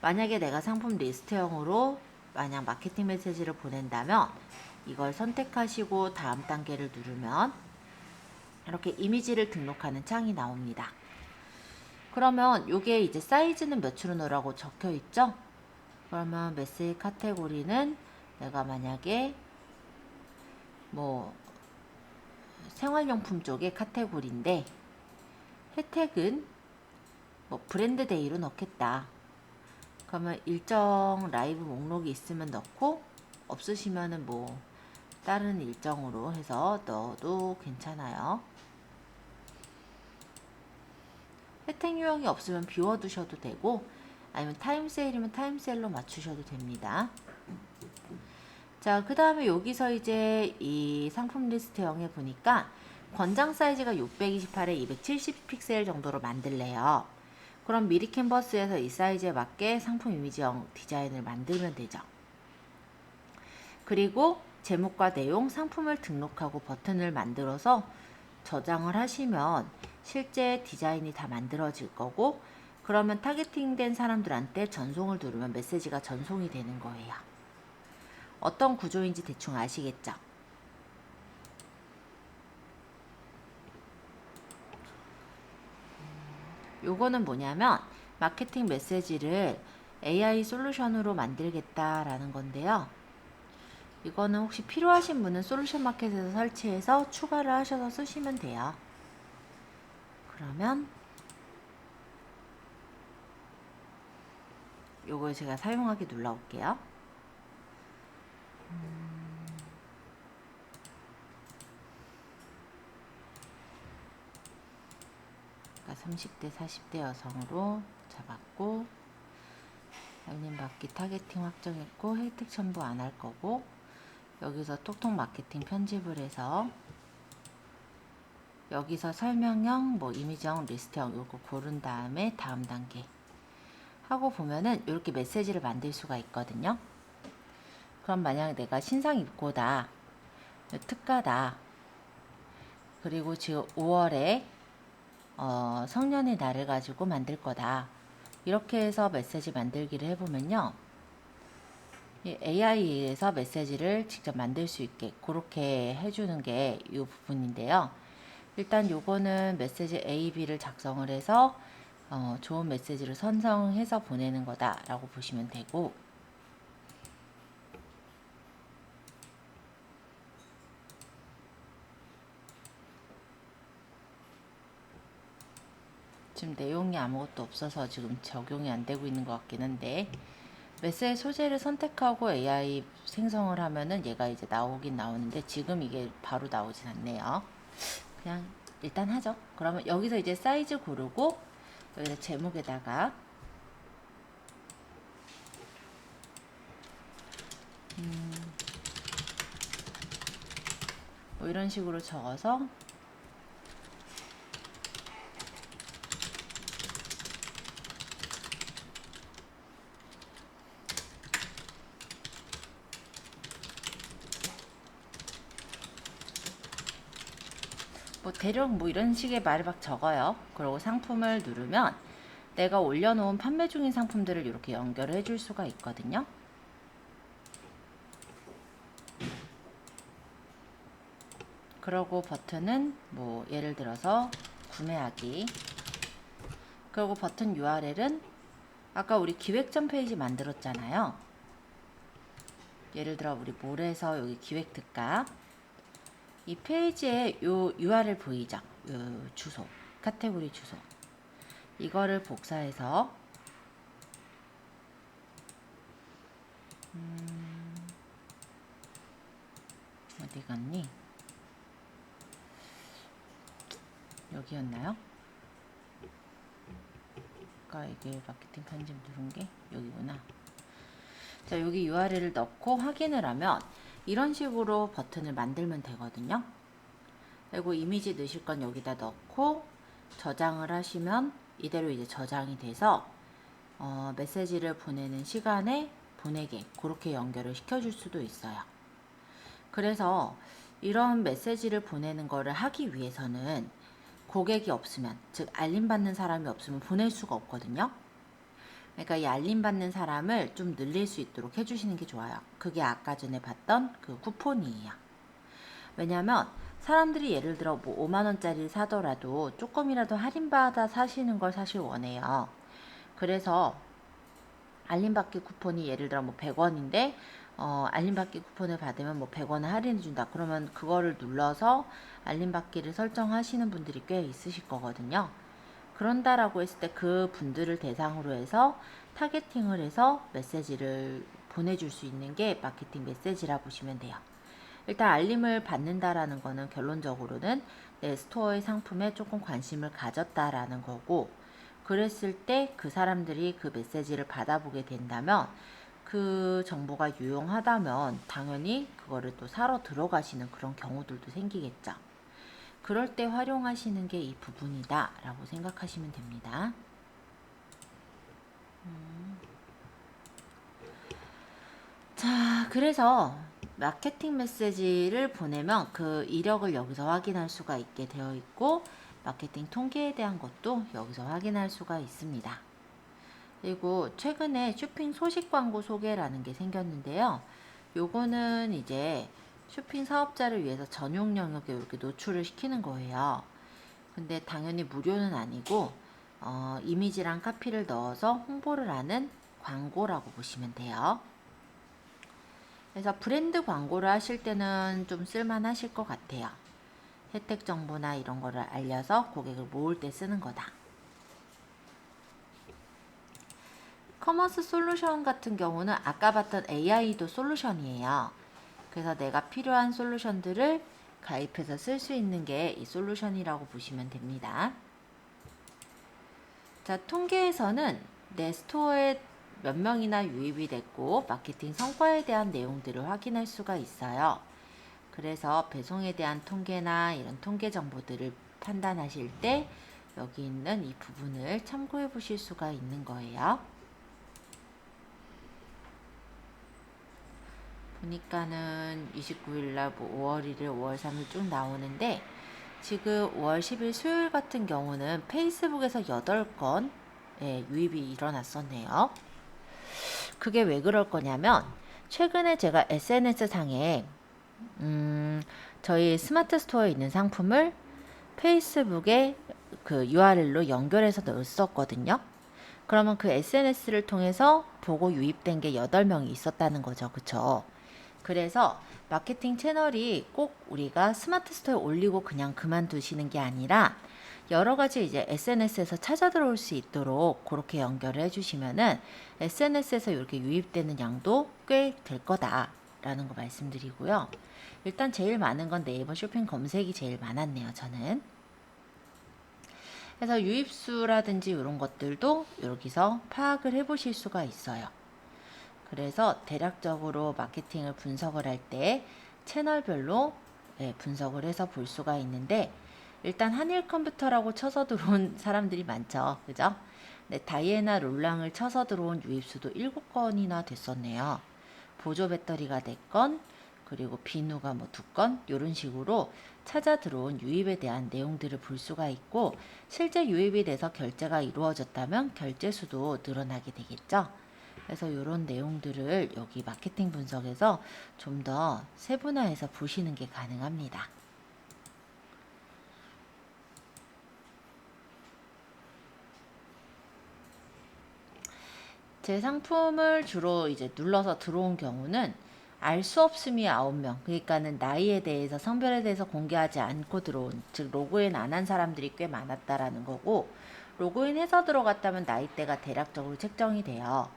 만약에 내가 상품 리스트형으로 만약 마케팅 메시지를 보낸다면 이걸 선택하시고 다음 단계를 누르면 이렇게 이미지를 등록하는 창이 나옵니다. 그러면 이게 이제 사이즈는 몇으로 넣으라고 적혀 있죠? 그러면 메시지 카테고리는 내가 만약에 뭐 생활용품 쪽의 카테고리인데 혜택은 뭐 브랜드 데이로 넣겠다. 그러면 일정 라이브 목록이 있으면 넣고 없으시면은 뭐 다른 일정으로 해서 넣어도 괜찮아요. 혜택 유형이 없으면 비워두셔도 되고 아니면 타임세일이면 타임세일로 맞추셔도 됩니다. 자, 그 다음에 여기서 이제 이 상품 리스트형에 보니까 권장 사이즈가 628에 270 픽셀 정도로 만들래요. 그럼 미리 캔버스에서 이 사이즈에 맞게 상품 이미지형 디자인을 만들면 되죠. 그리고 제목과 내용, 상품을 등록하고 버튼을 만들어서 저장을 하시면 실제 디자인이 다 만들어질 거고 그러면 타겟팅된 사람들한테 전송을 누르면 메시지가 전송이 되는 거예요. 어떤 구조인지 대충 아시겠죠? 요거는 뭐냐면 마케팅 메시지를 AI 솔루션으로 만들겠다라는 건데요. 이거는 혹시 필요하신 분은 솔루션 마켓에서 설치해서 추가를 하셔서 쓰시면 돼요. 그러면 요걸 제가 사용하기 눌러볼게요. 30대 40대 여성으로 잡았고, 알림받기 타겟팅 확정했고, 혜택 첨부 안 할 거고, 여기서 톡톡 마케팅 편집을 해서 여기서 설명형, 뭐 이미지형, 리스트형 요거 고른 다음에 다음 단계 하고 보면은 이렇게 메시지를 만들 수가 있거든요. 그럼 만약 내가 신상 입고다, 특가다, 그리고 지금 5월에 성년의 날을 가지고 만들 거다, 이렇게 해서 메시지 만들기를 해보면요, AI에서 메시지를 직접 만들 수 있게 그렇게 해주는 게 이 부분인데요. 일단 요거는 메시지 A, B를 작성을 해서 좋은 메시지를 선정해서 보내는 거다 라고 보시면 되고, 지금 내용이 아무것도 없어서 지금 적용이 안 되고 있는 것 같긴 한데, 메시지 소재를 선택하고 AI 생성을 하면은 얘가 이제 나오긴 나오는데 지금 이게 바로 나오진 않네요. 그냥 일단 하죠. 그러면 여기서 이제 사이즈 고르고 여기다 제목에다가 뭐 이런 식으로 적어서 뭐 대략 뭐 이런 식의 말을 막 적어요. 그리고 상품을 누르면 내가 올려놓은 판매 중인 상품들을 이렇게 연결을 해줄 수가 있거든요. 그리고 버튼은 뭐 예를 들어서 구매하기, 그리고 버튼 URL은 아까 우리 기획전 페이지 만들었잖아요. 예를 들어 우리 몰에서 여기 기획 특가, 이 페이지에 요 URL 보이죠? 요 주소, 카테고리 주소, 이거를 복사해서 어디 갔니? 여기였나요? 아까 이게 마케팅 편집 누른 게 여기구나. 자, 여기 URL을 넣고 확인을 하면 이런 식으로 버튼을 만들면 되거든요. 그리고 이미지 넣으실 건 여기다 넣고 저장을 하시면 이대로 이제 저장이 돼서 메시지를 보내는 시간에 보내게 그렇게 연결을 시켜줄 수도 있어요. 그래서 이런 메시지를 보내는 거를 하기 위해서는 고객이 없으면, 즉 알림받는 사람이 없으면 보낼 수가 없거든요. 그러니까 이 알림받는 사람을 좀 늘릴 수 있도록 해주시는 게 좋아요. 그게 아까 전에 봤던 그 쿠폰이에요. 왜냐면 사람들이 예를 들어 뭐 5만원짜리를 사더라도 조금이라도 할인받아 사시는 걸 사실 원해요. 그래서 알림받기 쿠폰이 예를 들어 뭐 100원인데 알림받기 쿠폰을 받으면 뭐 100원을 할인해 준다. 그러면 그거를 눌러서 알림받기를 설정하시는 분들이 꽤 있으실 거거든요. 그런다라고 했을 때 그 분들을 대상으로 해서 타겟팅을 해서 메시지를 보내줄 수 있는 게 마케팅 메시지라 보시면 돼요. 일단 알림을 받는다라는 거는 결론적으로는 내 스토어의 상품에 조금 관심을 가졌다라는 거고, 그랬을 때 그 사람들이 그 메시지를 받아보게 된다면 그 정보가 유용하다면 당연히 그거를 또 사러 들어가시는 그런 경우들도 생기겠죠. 그럴 때 활용하시는 게 이 부분이다 라고 생각하시면 됩니다. 자, 그래서 마케팅 메시지를 보내면 그 이력을 여기서 확인할 수가 있게 되어 있고, 마케팅 통계에 대한 것도 여기서 확인할 수가 있습니다. 그리고 최근에 쇼핑 소식 광고 소개라는 게 생겼는데요. 요거는 이제 쇼핑 사업자를 위해서 전용 영역에 이렇게 노출을 시키는 거예요. 근데 당연히 무료는 아니고 이미지랑 카피를 넣어서 홍보를 하는 광고라고 보시면 돼요. 그래서 브랜드 광고를 하실 때는 좀 쓸만하실 것 같아요. 혜택 정보나 이런 거를 알려서 고객을 모을 때 쓰는 거다. 커머스 솔루션 같은 경우는 아까 봤던 AI도 솔루션이에요. 그래서 내가 필요한 솔루션들을 가입해서 쓸 수 있는 게 이 솔루션이라고 보시면 됩니다. 자, 통계에서는 내 스토어에 몇 명이나 유입이 됐고 마케팅 성과에 대한 내용들을 확인할 수가 있어요. 그래서 배송에 대한 통계나 이런 통계 정보들을 판단하실 때 여기 있는 이 부분을 참고해 보실 수가 있는 거예요. 보니까는 29일날 5월 1일, 5월 3일 쭉 나오는데 지금 5월 10일 수요일 같은 경우는 페이스북에서 8건 유입이 일어났었네요. 그게 왜 그럴 거냐면 최근에 제가 SNS상에 저희 스마트 스토어에 있는 상품을 페이스북에 그 URL로 연결해서 넣었었거든요. 그러면 그 SNS를 통해서 보고 유입된 게 8명이 있었다는 거죠. 그쵸? 그래서 마케팅 채널이 꼭 우리가 스마트 스토어에 올리고 그냥 그만두시는 게 아니라 여러 가지 이제 SNS에서 찾아 들어올 수 있도록 그렇게 연결을 해주시면은 SNS에서 이렇게 유입되는 양도 꽤 될 거다라는 거 말씀드리고요. 일단 제일 많은 건 네이버 쇼핑 검색이 제일 많았네요, 저는. 그래서 유입수라든지 이런 것들도 여기서 파악을 해 보실 수가 있어요. 그래서 대략적으로 마케팅을 분석을 할 때 채널별로 분석을 해서 볼 수가 있는데 일단 한일 컴퓨터라고 쳐서 들어온 사람들이 많죠. 그죠? 네, 다이애나 롤랑을 쳐서 들어온 유입수도 7건이나 됐었네요. 보조 배터리가 4건, 그리고 비누가 뭐 2건, 이런 식으로 찾아 들어온 유입에 대한 내용들을 볼 수가 있고 실제 유입이 돼서 결제가 이루어졌다면 결제 수도 늘어나게 되겠죠. 그래서 이런 내용들을 여기 마케팅 분석에서 좀 더 세분화해서 보시는 게 가능합니다. 제 상품을 주로 이제 눌러서 들어온 경우는 알 수 없음이 9명, 그러니까는 나이에 대해서 성별에 대해서 공개하지 않고 들어온, 즉 로그인 안 한 사람들이 꽤 많았다라는 거고 로그인해서 들어갔다면 나이대가 대략적으로 책정이 돼요.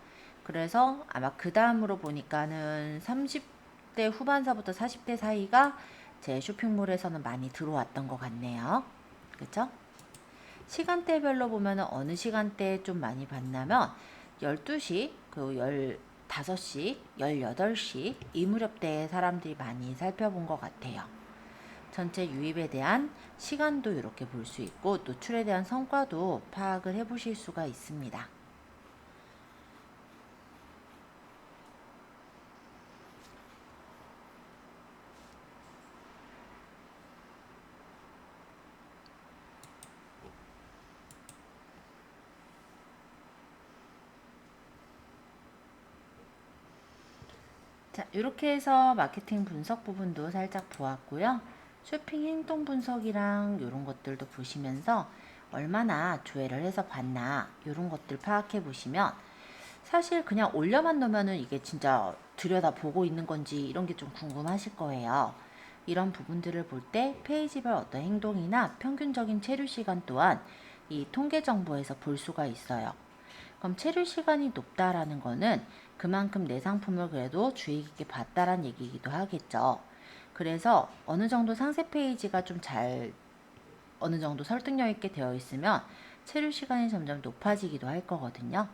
그래서 아마 그 다음으로 보니까는 30대 후반서부터 40대 사이가 제 쇼핑몰에서는 많이 들어왔던 것 같네요. 그쵸? 시간대별로 보면은 어느 시간대에 좀 많이 봤냐면 12시, 그 15시, 18시 이 무렵대에 사람들이 많이 살펴본 것 같아요. 전체 유입에 대한 시간도 이렇게 볼 수 있고 노출에 대한 성과도 파악을 해 보실 수가 있습니다. 자, 이렇게 해서 마케팅 분석 부분도 살짝 보았고요. 쇼핑 행동 분석이랑 이런 것들도 보시면서 얼마나 조회를 해서 봤나 이런 것들 파악해 보시면 사실 그냥 올려만 놓으면은 이게 진짜 들여다보고 있는 건지 이런 게 좀 궁금하실 거예요. 이런 부분들을 볼 때 페이지별 어떤 행동이나 평균적인 체류 시간 또한 이 통계 정보에서 볼 수가 있어요. 그럼 체류 시간이 높다라는 거는 그만큼 내 상품을 그래도 주의 깊게 봤다라는 얘기이기도 하겠죠. 그래서 어느 정도 상세 페이지가 좀 어느 정도 설득력 있게 되어 있으면 체류 시간이 점점 높아지기도 할 거거든요.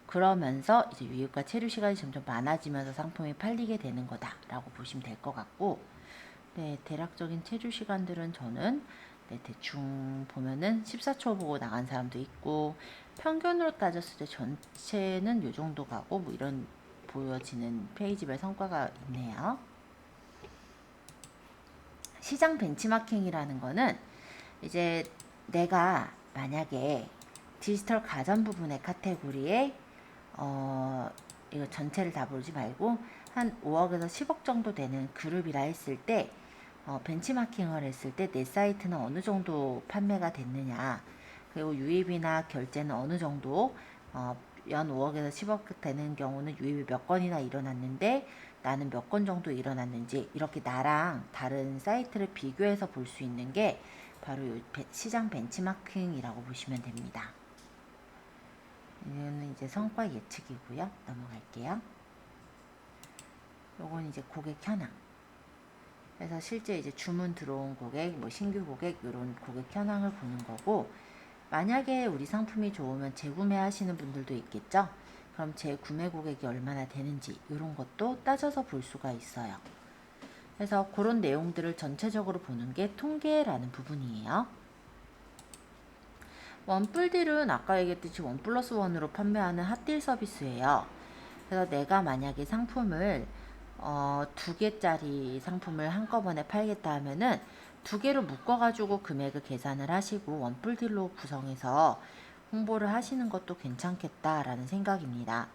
그러면서 이제 유입과 체류 시간이 점점 많아지면서 상품이 팔리게 되는 거다라고 보시면 될 것 같고, 네, 대략적인 체류 시간들은 저는 대충 보면은 14초 보고 나간 사람도 있고 평균으로 따졌을 때 전체는 요 정도 가고 뭐 이런 보여지는 페이지별 성과가 있네요. 시장 벤치마킹이라는 거는 이제 내가 만약에 디지털 가전 부분의 카테고리에 이거 전체를 다 보지 말고 한 5억에서 10억 정도 되는 그룹이라 했을 때 벤치마킹을 했을 때 내 사이트는 어느 정도 판매가 됐느냐, 그리고 유입이나 결제는 어느 정도 연 5억에서 10억 되는 경우는 유입이 몇 건이나 일어났는데 나는 몇 건 정도 일어났는지, 이렇게 나랑 다른 사이트를 비교해서 볼 수 있는 게 바로 이 시장 벤치마킹이라고 보시면 됩니다. 이거는 이제 성과 예측이고요. 넘어갈게요. 요건 이제 고객 현황. 그래서 실제 이제 주문 들어온 고객, 뭐 신규 고객, 이런 고객 현황을 보는 거고, 만약에 우리 상품이 좋으면 재구매 하시는 분들도 있겠죠. 그럼 재구매 고객이 얼마나 되는지 이런 것도 따져서 볼 수가 있어요. 그래서 그런 내용들을 전체적으로 보는 게 통계라는 부분이에요. 원뿔딜은 아까 얘기했듯이 1+1으로 판매하는 핫딜 서비스예요. 그래서 내가 만약에 상품을 2개짜리 상품을 한꺼번에 팔겠다 하면은 2개로 묶어가지고 금액을 계산을 하시고 원뿔딜로 구성해서 홍보를 하시는 것도 괜찮겠다라는 생각입니다.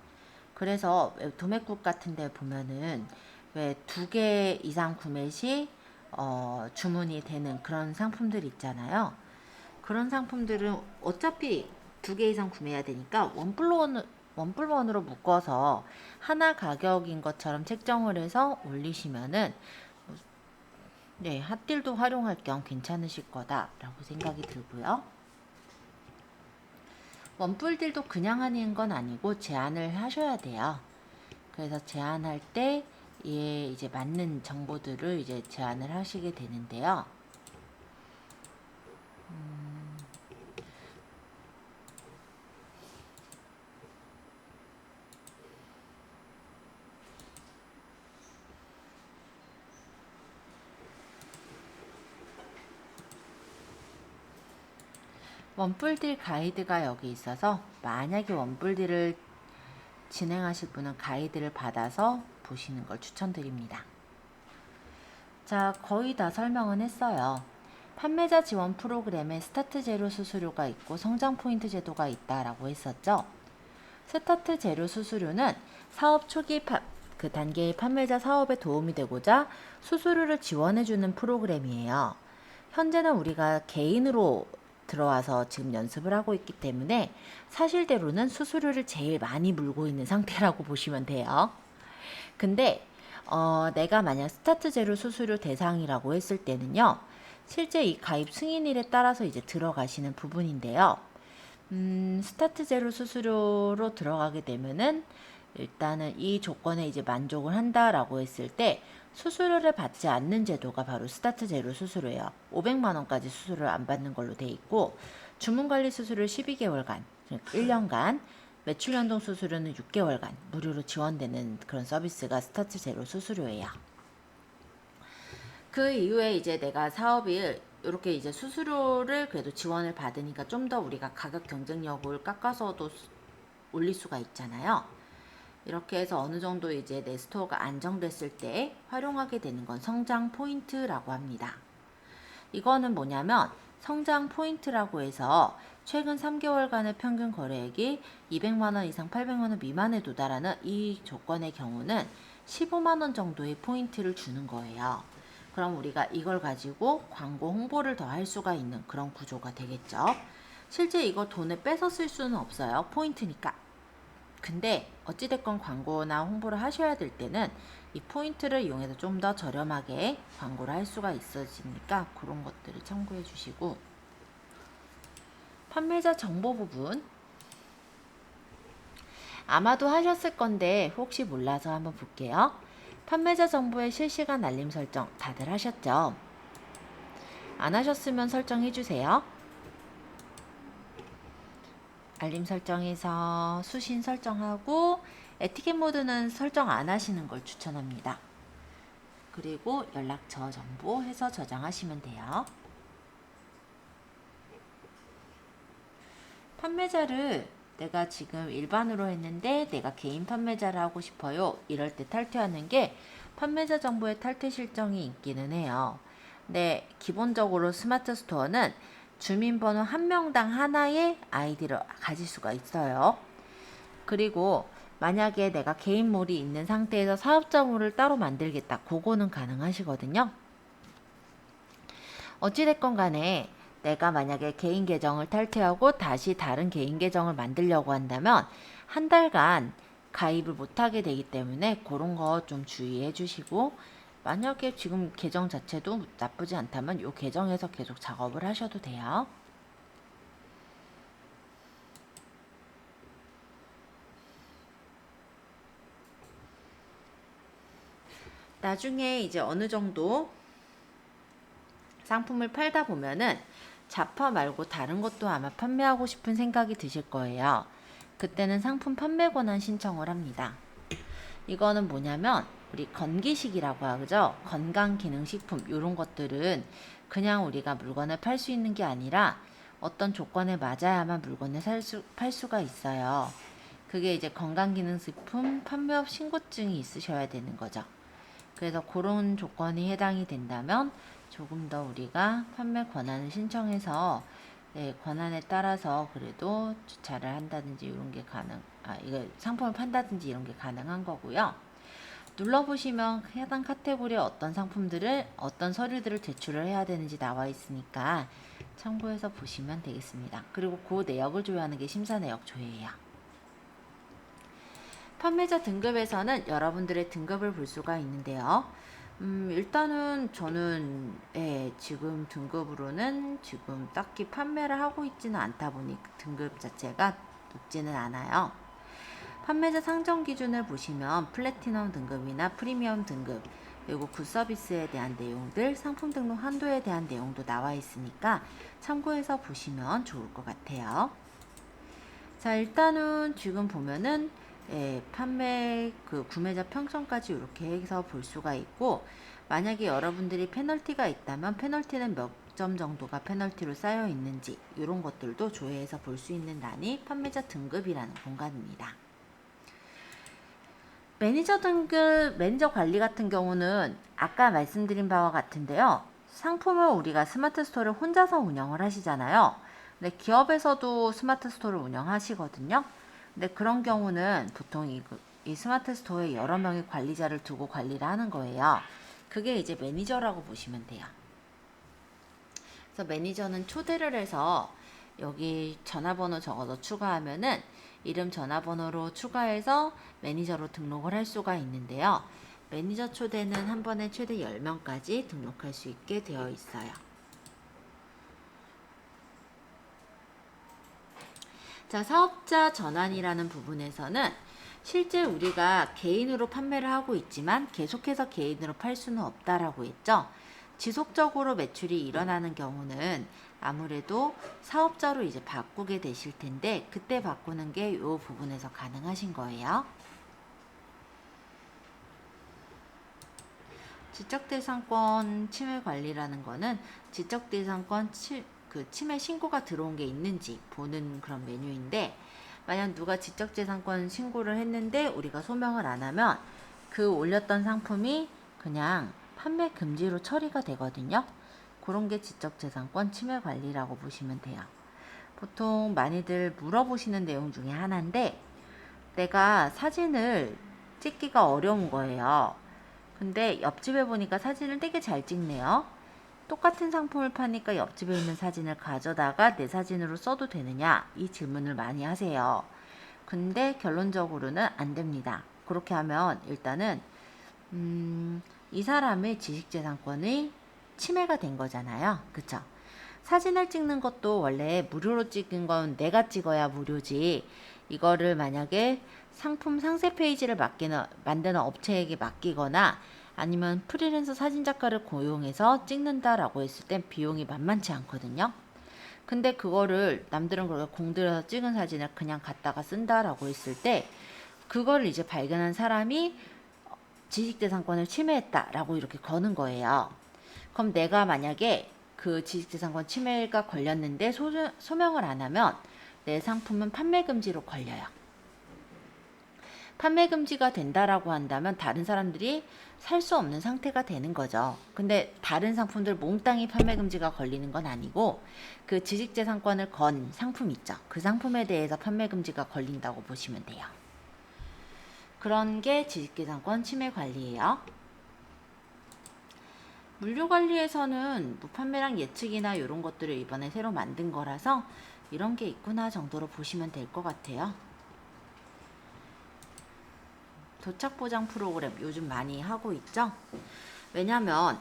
그래서 도매국 같은 데 보면은 왜 2개 이상 구매 시 주문이 되는 그런 상품들 있잖아요. 그런 상품들은 어차피 2개 이상 구매해야 되니까 원뿔원으로 묶어서 하나 가격인 것처럼 책정을 해서 올리시면은 네, 핫딜도 활용할 겸 괜찮으실 거다라고 생각이 들고요. 원뿔딜도 그냥 하는 건 아니고 제안을 하셔야 돼요. 그래서 제안할 때 이제 맞는 정보들을 이제 제안을 하시게 되는데요. 원뿔딜 가이드가 여기 있어서 만약에 원뿔딜을 진행하실 분은 가이드를 받아서 보시는 걸 추천드립니다. 자, 거의 다 설명은 했어요. 판매자 지원 프로그램에 스타트 제로 수수료가 있고 성장 포인트 제도가 있다라고 했었죠. 스타트 제로 수수료는 사업 초기 그 단계의 판매자 사업에 도움이 되고자 수수료를 지원해주는 프로그램이에요. 현재는 우리가 개인으로 들어와서 지금 연습을 하고 있기 때문에 사실대로는 수수료를 제일 많이 물고 있는 상태라고 보시면 돼요. 근데 내가 만약 스타트 제로 수수료 대상이라고 했을 때는요, 실제 이 가입 승인일에 따라서 이제 들어가시는 부분인데요. 스타트 제로 수수료로 들어가게 되면은 일단은 이 조건에 이제 만족을 한다라고 했을 때 수수료를 받지 않는 제도가 바로 스타트 제로 수수료예요. 500만 원까지 수수료를 안 받는 걸로 돼 있고, 주문 관리 수수료 12개월간, 즉 1년간, 매출 연동 수수료는 6개월간 무료로 지원되는 그런 서비스가 스타트 제로 수수료예요. 그 이후에 이제 내가 사업이 이렇게 이제 수수료를 그래도 지원을 받으니까 좀 더 우리가 가격 경쟁력을 깎아서도 올릴 수가 있잖아요. 이렇게 해서 어느 정도 이제 내 스토어가 안정됐을 때 활용하게 되는 건 성장 포인트라고 합니다. 이거는 뭐냐면 성장 포인트라고 해서 최근 3개월간의 평균 거래액이 200만원 이상 800만원 미만에 도달하는 이 조건의 경우는 15만원 정도의 포인트를 주는 거예요. 그럼 우리가 이걸 가지고 광고 홍보를 더 할 수가 있는 그런 구조가 되겠죠. 실제 이거 돈을 빼서 쓸 수는 없어요. 포인트니까. 근데 어찌됐건 광고나 홍보를 하셔야 될 때는 이 포인트를 이용해서 좀 더 저렴하게 광고를 할 수가 있어지니까 그런 것들을 참고해 주시고, 판매자 정보 부분 아마도 하셨을 건데 혹시 몰라서 한번 볼게요. 판매자 정보의 실시간 알림 설정 다들 하셨죠? 안 하셨으면 설정해 주세요. 알림 설정에서 수신 설정하고 에티켓 모드는 설정 안 하시는 걸 추천합니다. 그리고 연락처 정보 해서 저장하시면 돼요. 판매자를 내가 지금 일반으로 했는데 내가 개인 판매자를 하고 싶어요. 이럴 때 탈퇴하는 게 판매자 정보의 탈퇴 실정이 있기는 해요. 근데 기본적으로 스마트 스토어는 주민번호 한 명당 하나의 아이디를 가질 수가 있어요. 그리고 만약에 내가 개인몰이 있는 상태에서 사업자몰을 따로 만들겠다. 그거는 가능하시거든요. 어찌됐건 간에 내가 만약에 개인 계정을 탈퇴하고 다시 다른 개인 계정을 만들려고 한다면 한 달간 가입을 못하게 되기 때문에 그런 거 좀 주의해 주시고, 만약에 지금 계정 자체도 나쁘지 않다면 이 계정에서 계속 작업을 하셔도 돼요. 나중에 이제 어느 정도 상품을 팔다 보면은 자파 말고 다른 것도 아마 판매하고 싶은 생각이 드실 거예요. 그때는 상품 판매 권한 신청을 합니다. 이거는 뭐냐면 우리 건기식이라고 하죠. 건강기능식품 이런 것들은 그냥 우리가 물건을 팔 수 있는 게 아니라 어떤 조건에 맞아야만 물건을 팔 수가 있어요. 그게 이제 건강기능식품 판매업 신고증이 있으셔야 되는 거죠. 그래서 그런 조건이 해당이 된다면 조금 더 우리가 판매 권한을 신청해서 권한에 따라서 그래도 주차를 한다든지 이런 게 이거 상품을 판다든지 이런 게 가능한 거고요. 눌러보시면 해당 카테고리의 어떤 상품들을 어떤 서류들을 제출을 해야 되는지 나와 있으니까 참고해서 보시면 되겠습니다. 그리고 그 내역을 조회하는 게 심사 내역 조회예요. 판매자 등급에서는 여러분들의 등급을 볼 수가 있는데요. 일단은 저는 지금 등급으로는 지금 딱히 판매를 하고 있지는 않다 보니 등급 자체가 높지는 않아요. 판매자 상정 기준을 보시면 플래티넘 등급이나 프리미엄 등급, 그리고 굿서비스에 대한 내용들, 상품 등록 한도에 대한 내용도 나와 있으니까 참고해서 보시면 좋을 것 같아요. 자, 일단은 지금 보면은 판매 구매자 평점까지 이렇게 해서 볼 수가 있고, 만약에 여러분들이 페널티가 있다면 페널티는 몇 점 정도가 페널티로 쌓여 있는지 이런 것들도 조회해서 볼 수 있는 란이 판매자 등급이라는 공간입니다. 매니저 등급, 매니저 관리 같은 경우는 아까 말씀드린 바와 같은데요. 상품을 우리가 스마트 스토어를 혼자서 운영을 하시잖아요. 근데 기업에서도 스마트 스토어를 운영하시거든요. 근데 그런 경우는 보통 이 스마트 스토어에 여러 명의 관리자를 두고 관리를 하는 거예요. 그게 이제 매니저라고 보시면 돼요. 그래서 매니저는 초대를 해서 여기 전화번호 적어서 추가하면은 이름 전화번호로 추가해서 매니저로 등록을 할 수가 있는데요. 매니저 초대는 한 번에 최대 10명까지 등록할 수 있게 되어 있어요. 자, 사업자 전환이라는 부분에서는 실제 우리가 개인으로 판매를 하고 있지만 계속해서 개인으로 팔 수는 없다라고 했죠. 지속적으로 매출이 일어나는 경우는 아무래도 사업자로 이제 바꾸게 되실 텐데, 그때 바꾸는 게 이 부분에서 가능하신 거예요. 지적대상권 침해 관리라는 거는 지적대상권 침해 신고가 들어온 게 있는지 보는 그런 메뉴인데, 만약 누가 지적재산권 신고를 했는데 우리가 소명을 안 하면 그 올렸던 상품이 그냥 판매 금지로 처리가 되거든요. 그런 게 지적재산권 침해 관리라고 보시면 돼요. 보통 많이들 물어보시는 내용 중에 하나인데, 내가 사진을 찍기가 어려운 거예요. 근데 옆집에 보니까 사진을 되게 잘 찍네요. 똑같은 상품을 파니까 옆집에 있는 사진을 가져다가 내 사진으로 써도 되느냐? 이 질문을 많이 하세요. 근데 결론적으로는 안 됩니다. 그렇게 하면 일단은 이 사람의 지식재산권이 침해가 된 거잖아요. 그쵸? 사진을 찍는 것도 원래 무료로 찍은 건 내가 찍어야 무료지, 이거를 만약에 상품 상세 페이지를 만드는 업체에게 맡기거나 아니면 프리랜서 사진작가를 고용해서 찍는다라고 했을 땐 비용이 만만치 않거든요. 근데 그거를 남들은 그렇게 공들여서 찍은 사진을 그냥 갖다가 쓴다라고 했을 때, 그걸 이제 발견한 사람이 지식재산권을 침해했다라고 이렇게 거는 거예요. 그럼 내가 만약에 그 지식재산권 침해가 걸렸는데 소명을 안 하면 내 상품은 판매 금지로 걸려요. 판매 금지가 된다라고 한다면 다른 사람들이 살 수 없는 상태가 되는 거죠. 근데 다른 상품들 몽땅이 판매 금지가 걸리는 건 아니고, 그 지식재산권을 건 상품 있죠. 그 상품에 대해서 판매 금지가 걸린다고 보시면 돼요. 그런 게 지식재산권 침해 관리예요. 물류 관리에서는 무판매량 예측이나 이런 것들을 이번에 새로 만든 거라서 이런 게 있구나 정도로 보시면 될 것 같아요. 도착 보장 프로그램 요즘 많이 하고 있죠. 왜냐면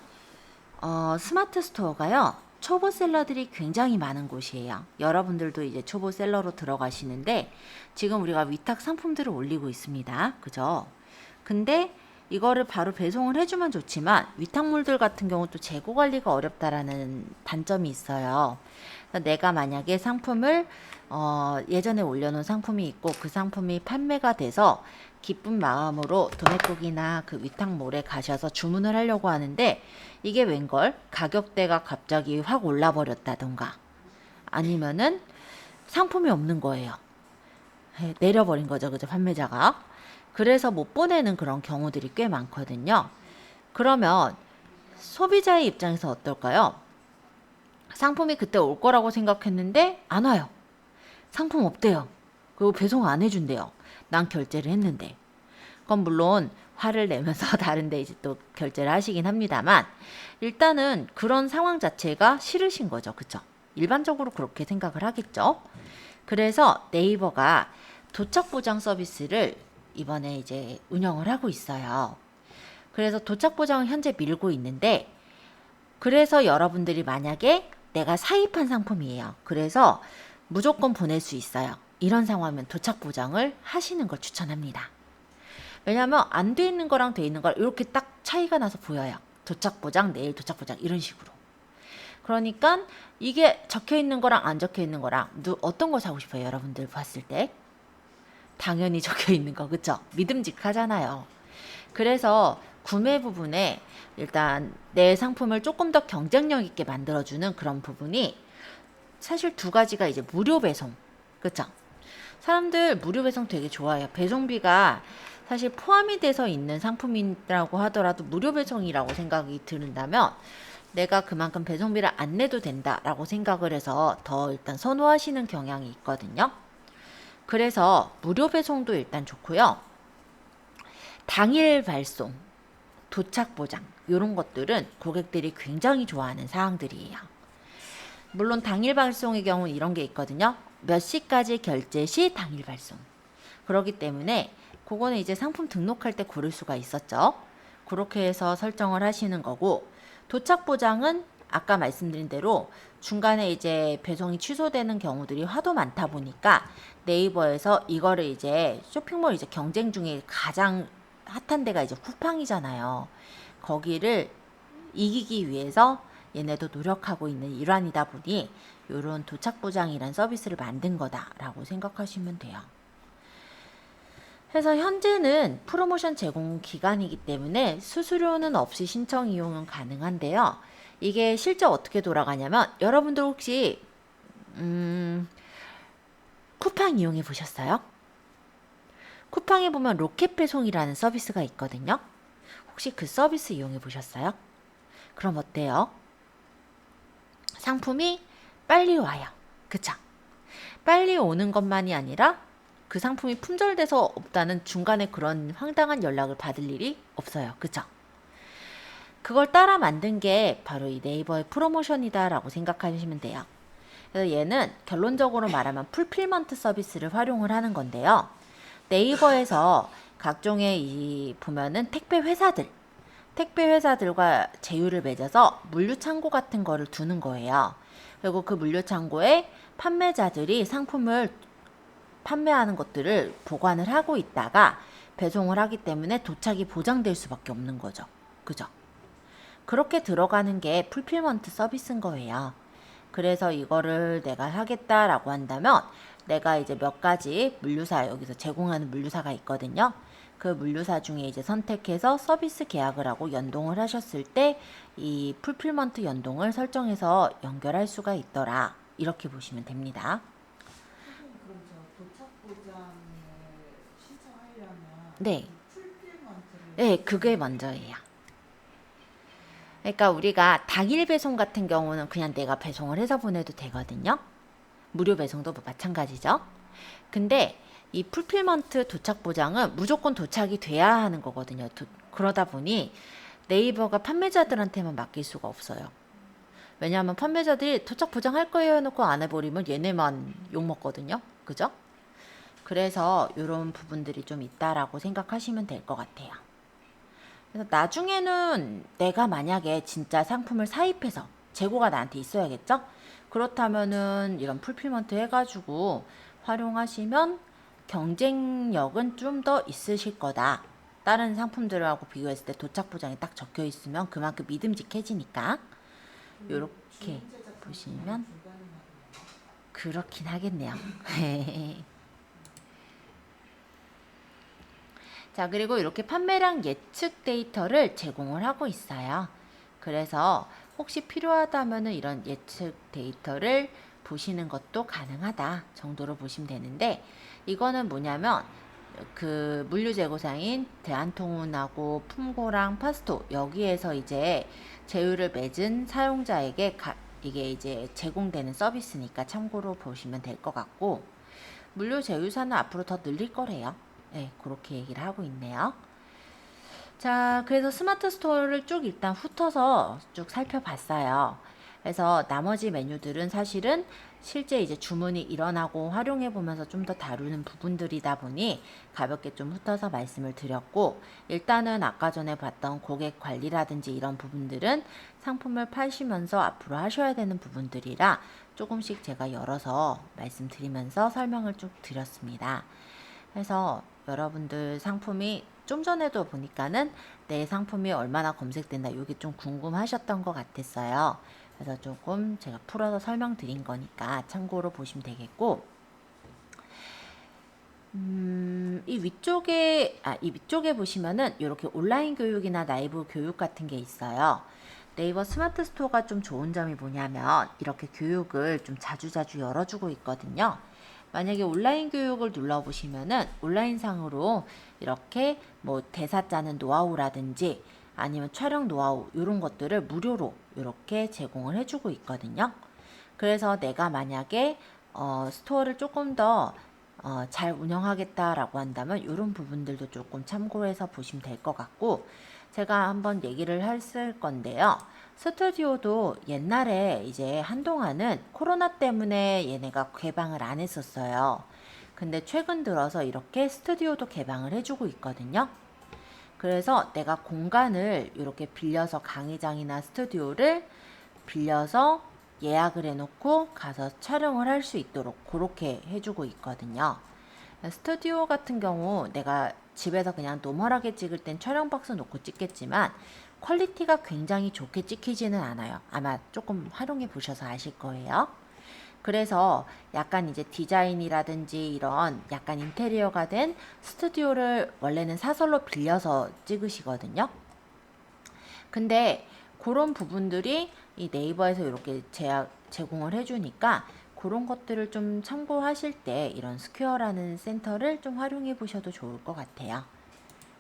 스마트 스토어가요, 초보 셀러들이 굉장히 많은 곳이에요. 여러분들도 이제 초보 셀러로 들어가시는데 지금 우리가 위탁 상품들을 올리고 있습니다. 그죠? 근데 이거를 바로 배송을 해주면 좋지만 위탁물들 같은 경우 또 재고 관리가 어렵다라는 단점이 있어요. 그래서 내가 만약에 상품을 예전에 올려놓은 상품이 있고 그 상품이 판매가 돼서 기쁜 마음으로 도매국이나 그 위탁몰에 가셔서 주문을 하려고 하는데 이게 웬걸 가격대가 갑자기 확 올라버렸다던가 아니면은 상품이 없는 거예요. 내려버린 거죠. 그죠? 판매자가. 그래서 못 보내는 그런 경우들이 꽤 많거든요. 그러면 소비자의 입장에서 어떨까요? 상품이 그때 올 거라고 생각했는데 안 와요. 상품 없대요. 그리고 배송 안 해준대요. 난 결제를 했는데. 그건 물론 화를 내면서 다른데 이제 또 결제를 하시긴 합니다만 일단은 그런 상황 자체가 싫으신 거죠. 그쵸? 일반적으로 그렇게 생각을 하겠죠. 그래서 네이버가 도착 보장 서비스를 이번에 이제 운영을 하고 있어요. 그래서 도착 보장을 현재 밀고 있는데 그래서 여러분들이 만약에 내가 사입한 상품이에요. 그래서 무조건 보낼 수 있어요. 이런 상황이면 도착 보장을 하시는 걸 추천합니다. 왜냐하면 안 돼 있는 거랑 돼 있는 걸 이렇게 딱 차이가 나서 보여요. 도착 보장, 내일 도착 보장 이런 식으로. 그러니까 이게 적혀 있는 거랑 안 적혀 있는 거랑 어떤 거 사고 싶어요? 여러분들 봤을 때? 당연히 적혀 있는 거, 그쵸? 믿음직하잖아요. 그래서 구매 부분에 일단 내 상품을 조금 더 경쟁력 있게 만들어주는 그런 부분이 사실 두 가지가 이제 무료 배송, 그쵸? 사람들 무료 배송 되게 좋아해요. 배송비가 사실 포함이 돼서 있는 상품이라고 하더라도 무료 배송이라고 생각이 드는다면 내가 그만큼 배송비를 안 내도 된다라고 생각을 해서 더 일단 선호하시는 경향이 있거든요. 그래서 무료 배송도 일단 좋고요. 당일 발송, 도착 보장 이런 것들은 고객들이 굉장히 좋아하는 사항들이에요. 물론 당일 발송의 경우는 이런 게 있거든요. 몇 시까지 결제 시 당일 발송. 그렇기 때문에 그거는 이제 상품 등록할 때 고를 수가 있었죠. 그렇게 해서 설정을 하시는 거고 도착 보장은 아까 말씀드린 대로 중간에 이제 배송이 취소되는 경우들이 하도 많다 보니까 네이버에서 이거를 이제 쇼핑몰 이제 경쟁 중에 가장 핫한 데가 이제 쿠팡이잖아요. 거기를 이기기 위해서 얘네도 노력하고 있는 일환이다 보니 이런 도착 보장이란 서비스를 만든 거다라고 생각하시면 돼요. 그래서 현재는 프로모션 제공 기간이기 때문에 수수료는 없이 신청 이용은 가능한데요. 이게 실제 어떻게 돌아가냐면 여러분들 혹시 쿠팡 이용해 보셨어요? 쿠팡에 보면 로켓 배송이라는 서비스가 있거든요. 혹시 그 서비스 이용해 보셨어요? 그럼 어때요? 상품이 빨리 와요. 그쵸? 빨리 오는 것만이 아니라 그 상품이 품절돼서 없다는 중간에 그런 황당한 연락을 받을 일이 없어요. 그쵸? 그걸 따라 만든 게 바로 이 네이버의 프로모션이다라고 생각하시면 돼요. 그래서 얘는 결론적으로 말하면 풀필먼트 서비스를 활용을 하는 건데요. 네이버에서 각종의 이 보면은 택배 회사들과 제휴를 맺어서 물류 창고 같은 거를 두는 거예요. 그리고 그 물류 창고에 판매자들이 상품을 판매하는 것들을 보관을 하고 있다가 배송을 하기 때문에 도착이 보장될 수밖에 없는 거죠. 그죠? 그렇게 들어가는 게 풀필먼트 서비스인 거예요. 그래서 이거를 내가 하겠다라고 한다면 내가 이제 몇 가지 물류사 여기서 제공하는 물류사가 있거든요. 그 물류사 중에 이제 선택해서 서비스 계약을 하고 연동을 하셨을 때 이 풀필먼트 연동을 설정해서 연결할 수가 있더라. 이렇게 보시면 됩니다. 그럼 저 도착 보장을 신청하려면 네. 풀필먼트를 네, 그게 먼저예요. 그러니까 우리가 당일 배송 같은 경우는 그냥 내가 배송을 해서 보내도 되거든요. 무료 배송도 마찬가지죠. 근데 이 풀필먼트 도착 보장은 무조건 도착이 돼야 하는 거거든요. 그러다 보니 네이버가 판매자들한테만 맡길 수가 없어요. 왜냐하면 판매자들이 도착 보장할 거예요 해놓고 안 해버리면 얘네만 욕먹거든요. 그죠? 그래서 이런 부분들이 좀 있다라고 생각하시면 될 것 같아요. 그래서 나중에는 내가 만약에 진짜 상품을 사입해서 재고가 나한테 있어야겠죠? 그렇다면은 이런 풀필먼트 해가지고 활용하시면 경쟁력은 좀 더 있으실 거다. 다른 상품들하고 비교했을 때 도착 보장이 딱 적혀 있으면 그만큼 믿음직해지니까 요렇게 보시면 그렇긴 하겠네요. 자, 그리고 이렇게 판매량 예측 데이터를 제공을 하고 있어요. 그래서 혹시 필요하다면 이런 예측 데이터를 보시는 것도 가능하다 정도로 보시면 되는데, 이거는 뭐냐면 그 물류 제공사인 대한통운하고 품고랑 파스토 여기에서 이제 제휴를 맺은 사용자에게 이게 이제 제공되는 서비스니까 참고로 보시면 될 것 같고, 물류 제휴사는 앞으로 더 늘릴 거래요. 네, 그렇게 얘기를 하고 있네요. 자, 그래서 스마트 스토어를 쭉 일단 훑어서 쭉 살펴봤어요. 그래서 나머지 메뉴들은 사실은 실제 이제 주문이 일어나고 활용해 보면서 좀 더 다루는 부분들이다 보니 가볍게 좀 훑어서 말씀을 드렸고, 일단은 아까 전에 봤던 고객 관리라든지 이런 부분들은 상품을 파시면서 앞으로 하셔야 되는 부분들이라 조금씩 제가 열어서 말씀드리면서 설명을 쭉 드렸습니다. 그래서 여러분들 상품이 좀 전에도 보니까는 내 상품이 얼마나 검색된다 이게 좀 궁금하셨던 것 같았어요. 그래서 조금 제가 풀어서 설명드린 거니까 참고로 보시면 되겠고, 이 위쪽에 보시면은 이렇게 온라인 교육이나 라이브 교육 같은 게 있어요. 네이버 스마트 스토어가 좀 좋은 점이 뭐냐면 이렇게 교육을 좀 자주자주 열어주고 있거든요. 만약에 온라인 교육을 눌러보시면은 온라인상으로 이렇게 뭐 대사 짜는 노하우라든지 아니면 촬영 노하우 이런 것들을 무료로 이렇게 제공을 해주고 있거든요. 그래서 내가 만약에 스토어를 조금 더 잘 운영하겠다라고 한다면 이런 부분들도 조금 참고해서 보시면 될 것 같고, 제가 한번 얘기를 했을 건데요. 스튜디오도 옛날에 이제 한동안은 코로나 때문에 얘네가 개방을 안 했었어요. 근데 최근 들어서 이렇게 스튜디오도 개방을 해주고 있거든요. 그래서 내가 공간을 이렇게 빌려서 강의장이나 스튜디오를 빌려서 예약을 해놓고 가서 촬영을 할 수 있도록 그렇게 해주고 있거든요. 스튜디오 같은 경우 내가 집에서 그냥 노멀하게 찍을 땐 촬영 박스 놓고 찍겠지만 퀄리티가 굉장히 좋게 찍히지는 않아요. 아마 조금 활용해 보셔서 아실 거예요. 그래서 약간 이제 디자인이라든지 이런 약간 인테리어가 된 스튜디오를 원래는 사설로 빌려서 찍으시거든요. 근데 그런 부분들이 이 네이버에서 이렇게 제공을 해주니까 그런 것들을 좀 참고하실 때 이런 스퀘어라는 센터를 좀 활용해 보셔도 좋을 것 같아요.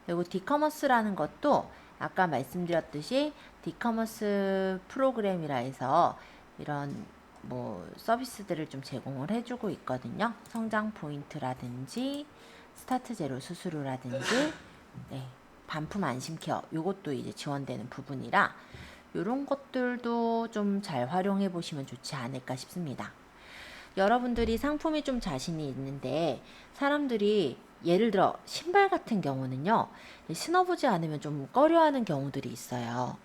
그리고 디커머스라는 것도 아까 말씀드렸듯이 디커머스 프로그램이라 해서 이런 뭐 서비스들을 좀 제공을 해주고 있거든요. 성장 포인트라든지 스타트 제로 수수료라든지 네, 반품 안심 케어 요것도 이제 지원되는 부분이라 요런 것들도 좀 잘 활용해 보시면 좋지 않을까 싶습니다. 여러분들이 상품이 좀 자신이 있는데 사람들이 예를 들어 신발 같은 경우는요, 신어보지 않으면 좀 꺼려하는 경우들이 있어요.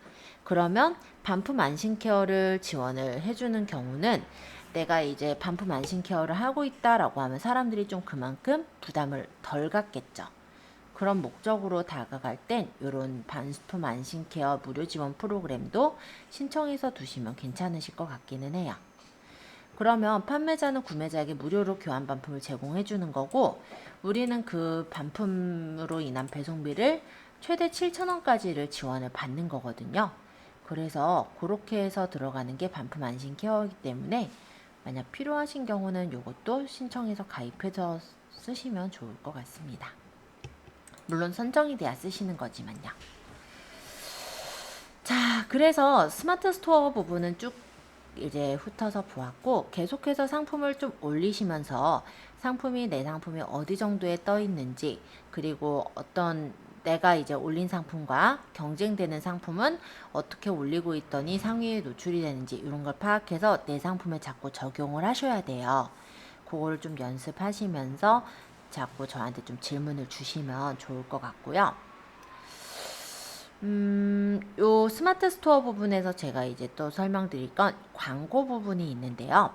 그러면 반품 안심 케어를 지원을 해주는 경우는 내가 이제 반품 안심 케어를 하고 있다라고 하면 사람들이 좀 그만큼 부담을 덜 갖겠죠. 그런 목적으로 다가갈 땐 이런 반품 안심 케어 무료 지원 프로그램도 신청해서 두시면 괜찮으실 것 같기는 해요. 그러면 판매자는 구매자에게 무료로 교환 반품을 제공해 주는 거고, 우리는 그 반품으로 인한 배송비를 최대 7,000원까지를 지원을 받는 거거든요. 그래서 그렇게 해서 들어가는 게 반품 안심 케어이기 때문에 만약 필요하신 경우는 이것도 신청해서 가입해서 쓰시면 좋을 것 같습니다. 물론 선정이 돼야 쓰시는 거지만요. 자, 그래서 스마트 스토어 부분은 쭉 이제 훑어서 보았고, 계속해서 상품을 좀 올리시면서 내 상품이 어디 정도에 떠 있는지, 그리고 어떤 내가 이제 올린 상품과 경쟁되는 상품은 어떻게 올리고 있더니 상위에 노출이 되는지 이런 걸 파악해서 내 상품에 자꾸 적용을 하셔야 돼요. 그거를 좀 연습하시면서 자꾸 저한테 좀 질문을 주시면 좋을 것 같고요. 요 스마트 스토어 부분에서 제가 이제 또 설명드릴 건 광고 부분이 있는데요.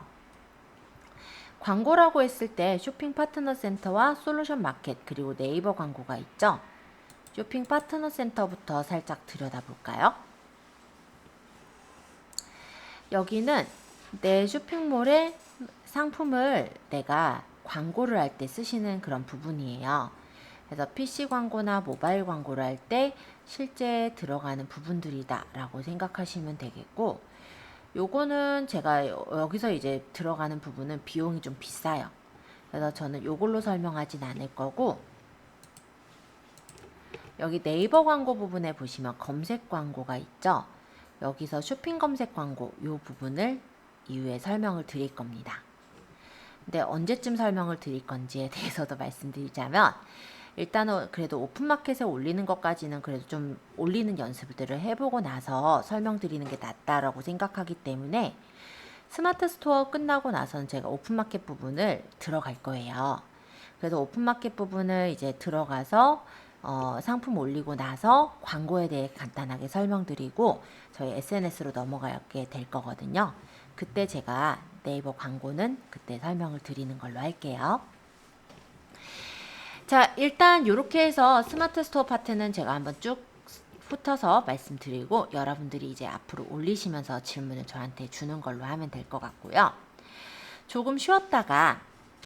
광고라고 했을 때 쇼핑 파트너 센터와 솔루션 마켓 그리고 네이버 광고가 있죠. 쇼핑 파트너 센터부터 살짝 들여다볼까요? 여기는 내 쇼핑몰에 상품을 내가 광고를 할 때 쓰시는 그런 부분이에요. 그래서 PC 광고나 모바일 광고를 할 때 실제 들어가는 부분들이다 라고 생각하시면 되겠고, 요거는 제가 여기서 이제 들어가는 부분은 비용이 좀 비싸요. 그래서 저는 요걸로 설명하진 않을 거고, 여기 네이버 광고 부분에 보시면 검색 광고가 있죠. 여기서 쇼핑 검색 광고 요 부분을 이후에 설명을 드릴 겁니다. 근데 언제쯤 설명을 드릴 건지에 대해서도 말씀드리자면, 일단은 그래도 오픈마켓에 올리는 것까지는 그래도 좀 올리는 연습들을 해보고 나서 설명드리는 게 낫다라고 생각하기 때문에 스마트 스토어 끝나고 나서는 제가 오픈마켓 부분을 들어갈 거예요. 그래서 오픈마켓 부분을 이제 들어가서 상품 올리고 나서 광고에 대해 간단하게 설명드리고 저희 SNS로 넘어가게 될 거거든요. 그때 제가 네이버 광고는 그때 설명을 드리는 걸로 할게요. 자, 일단 이렇게 해서 스마트 스토어 파트는 제가 한번 쭉 훑어서 말씀드리고 여러분들이 이제 앞으로 올리시면서 질문을 저한테 주는 걸로 하면 될 것 같고요. 조금 쉬었다가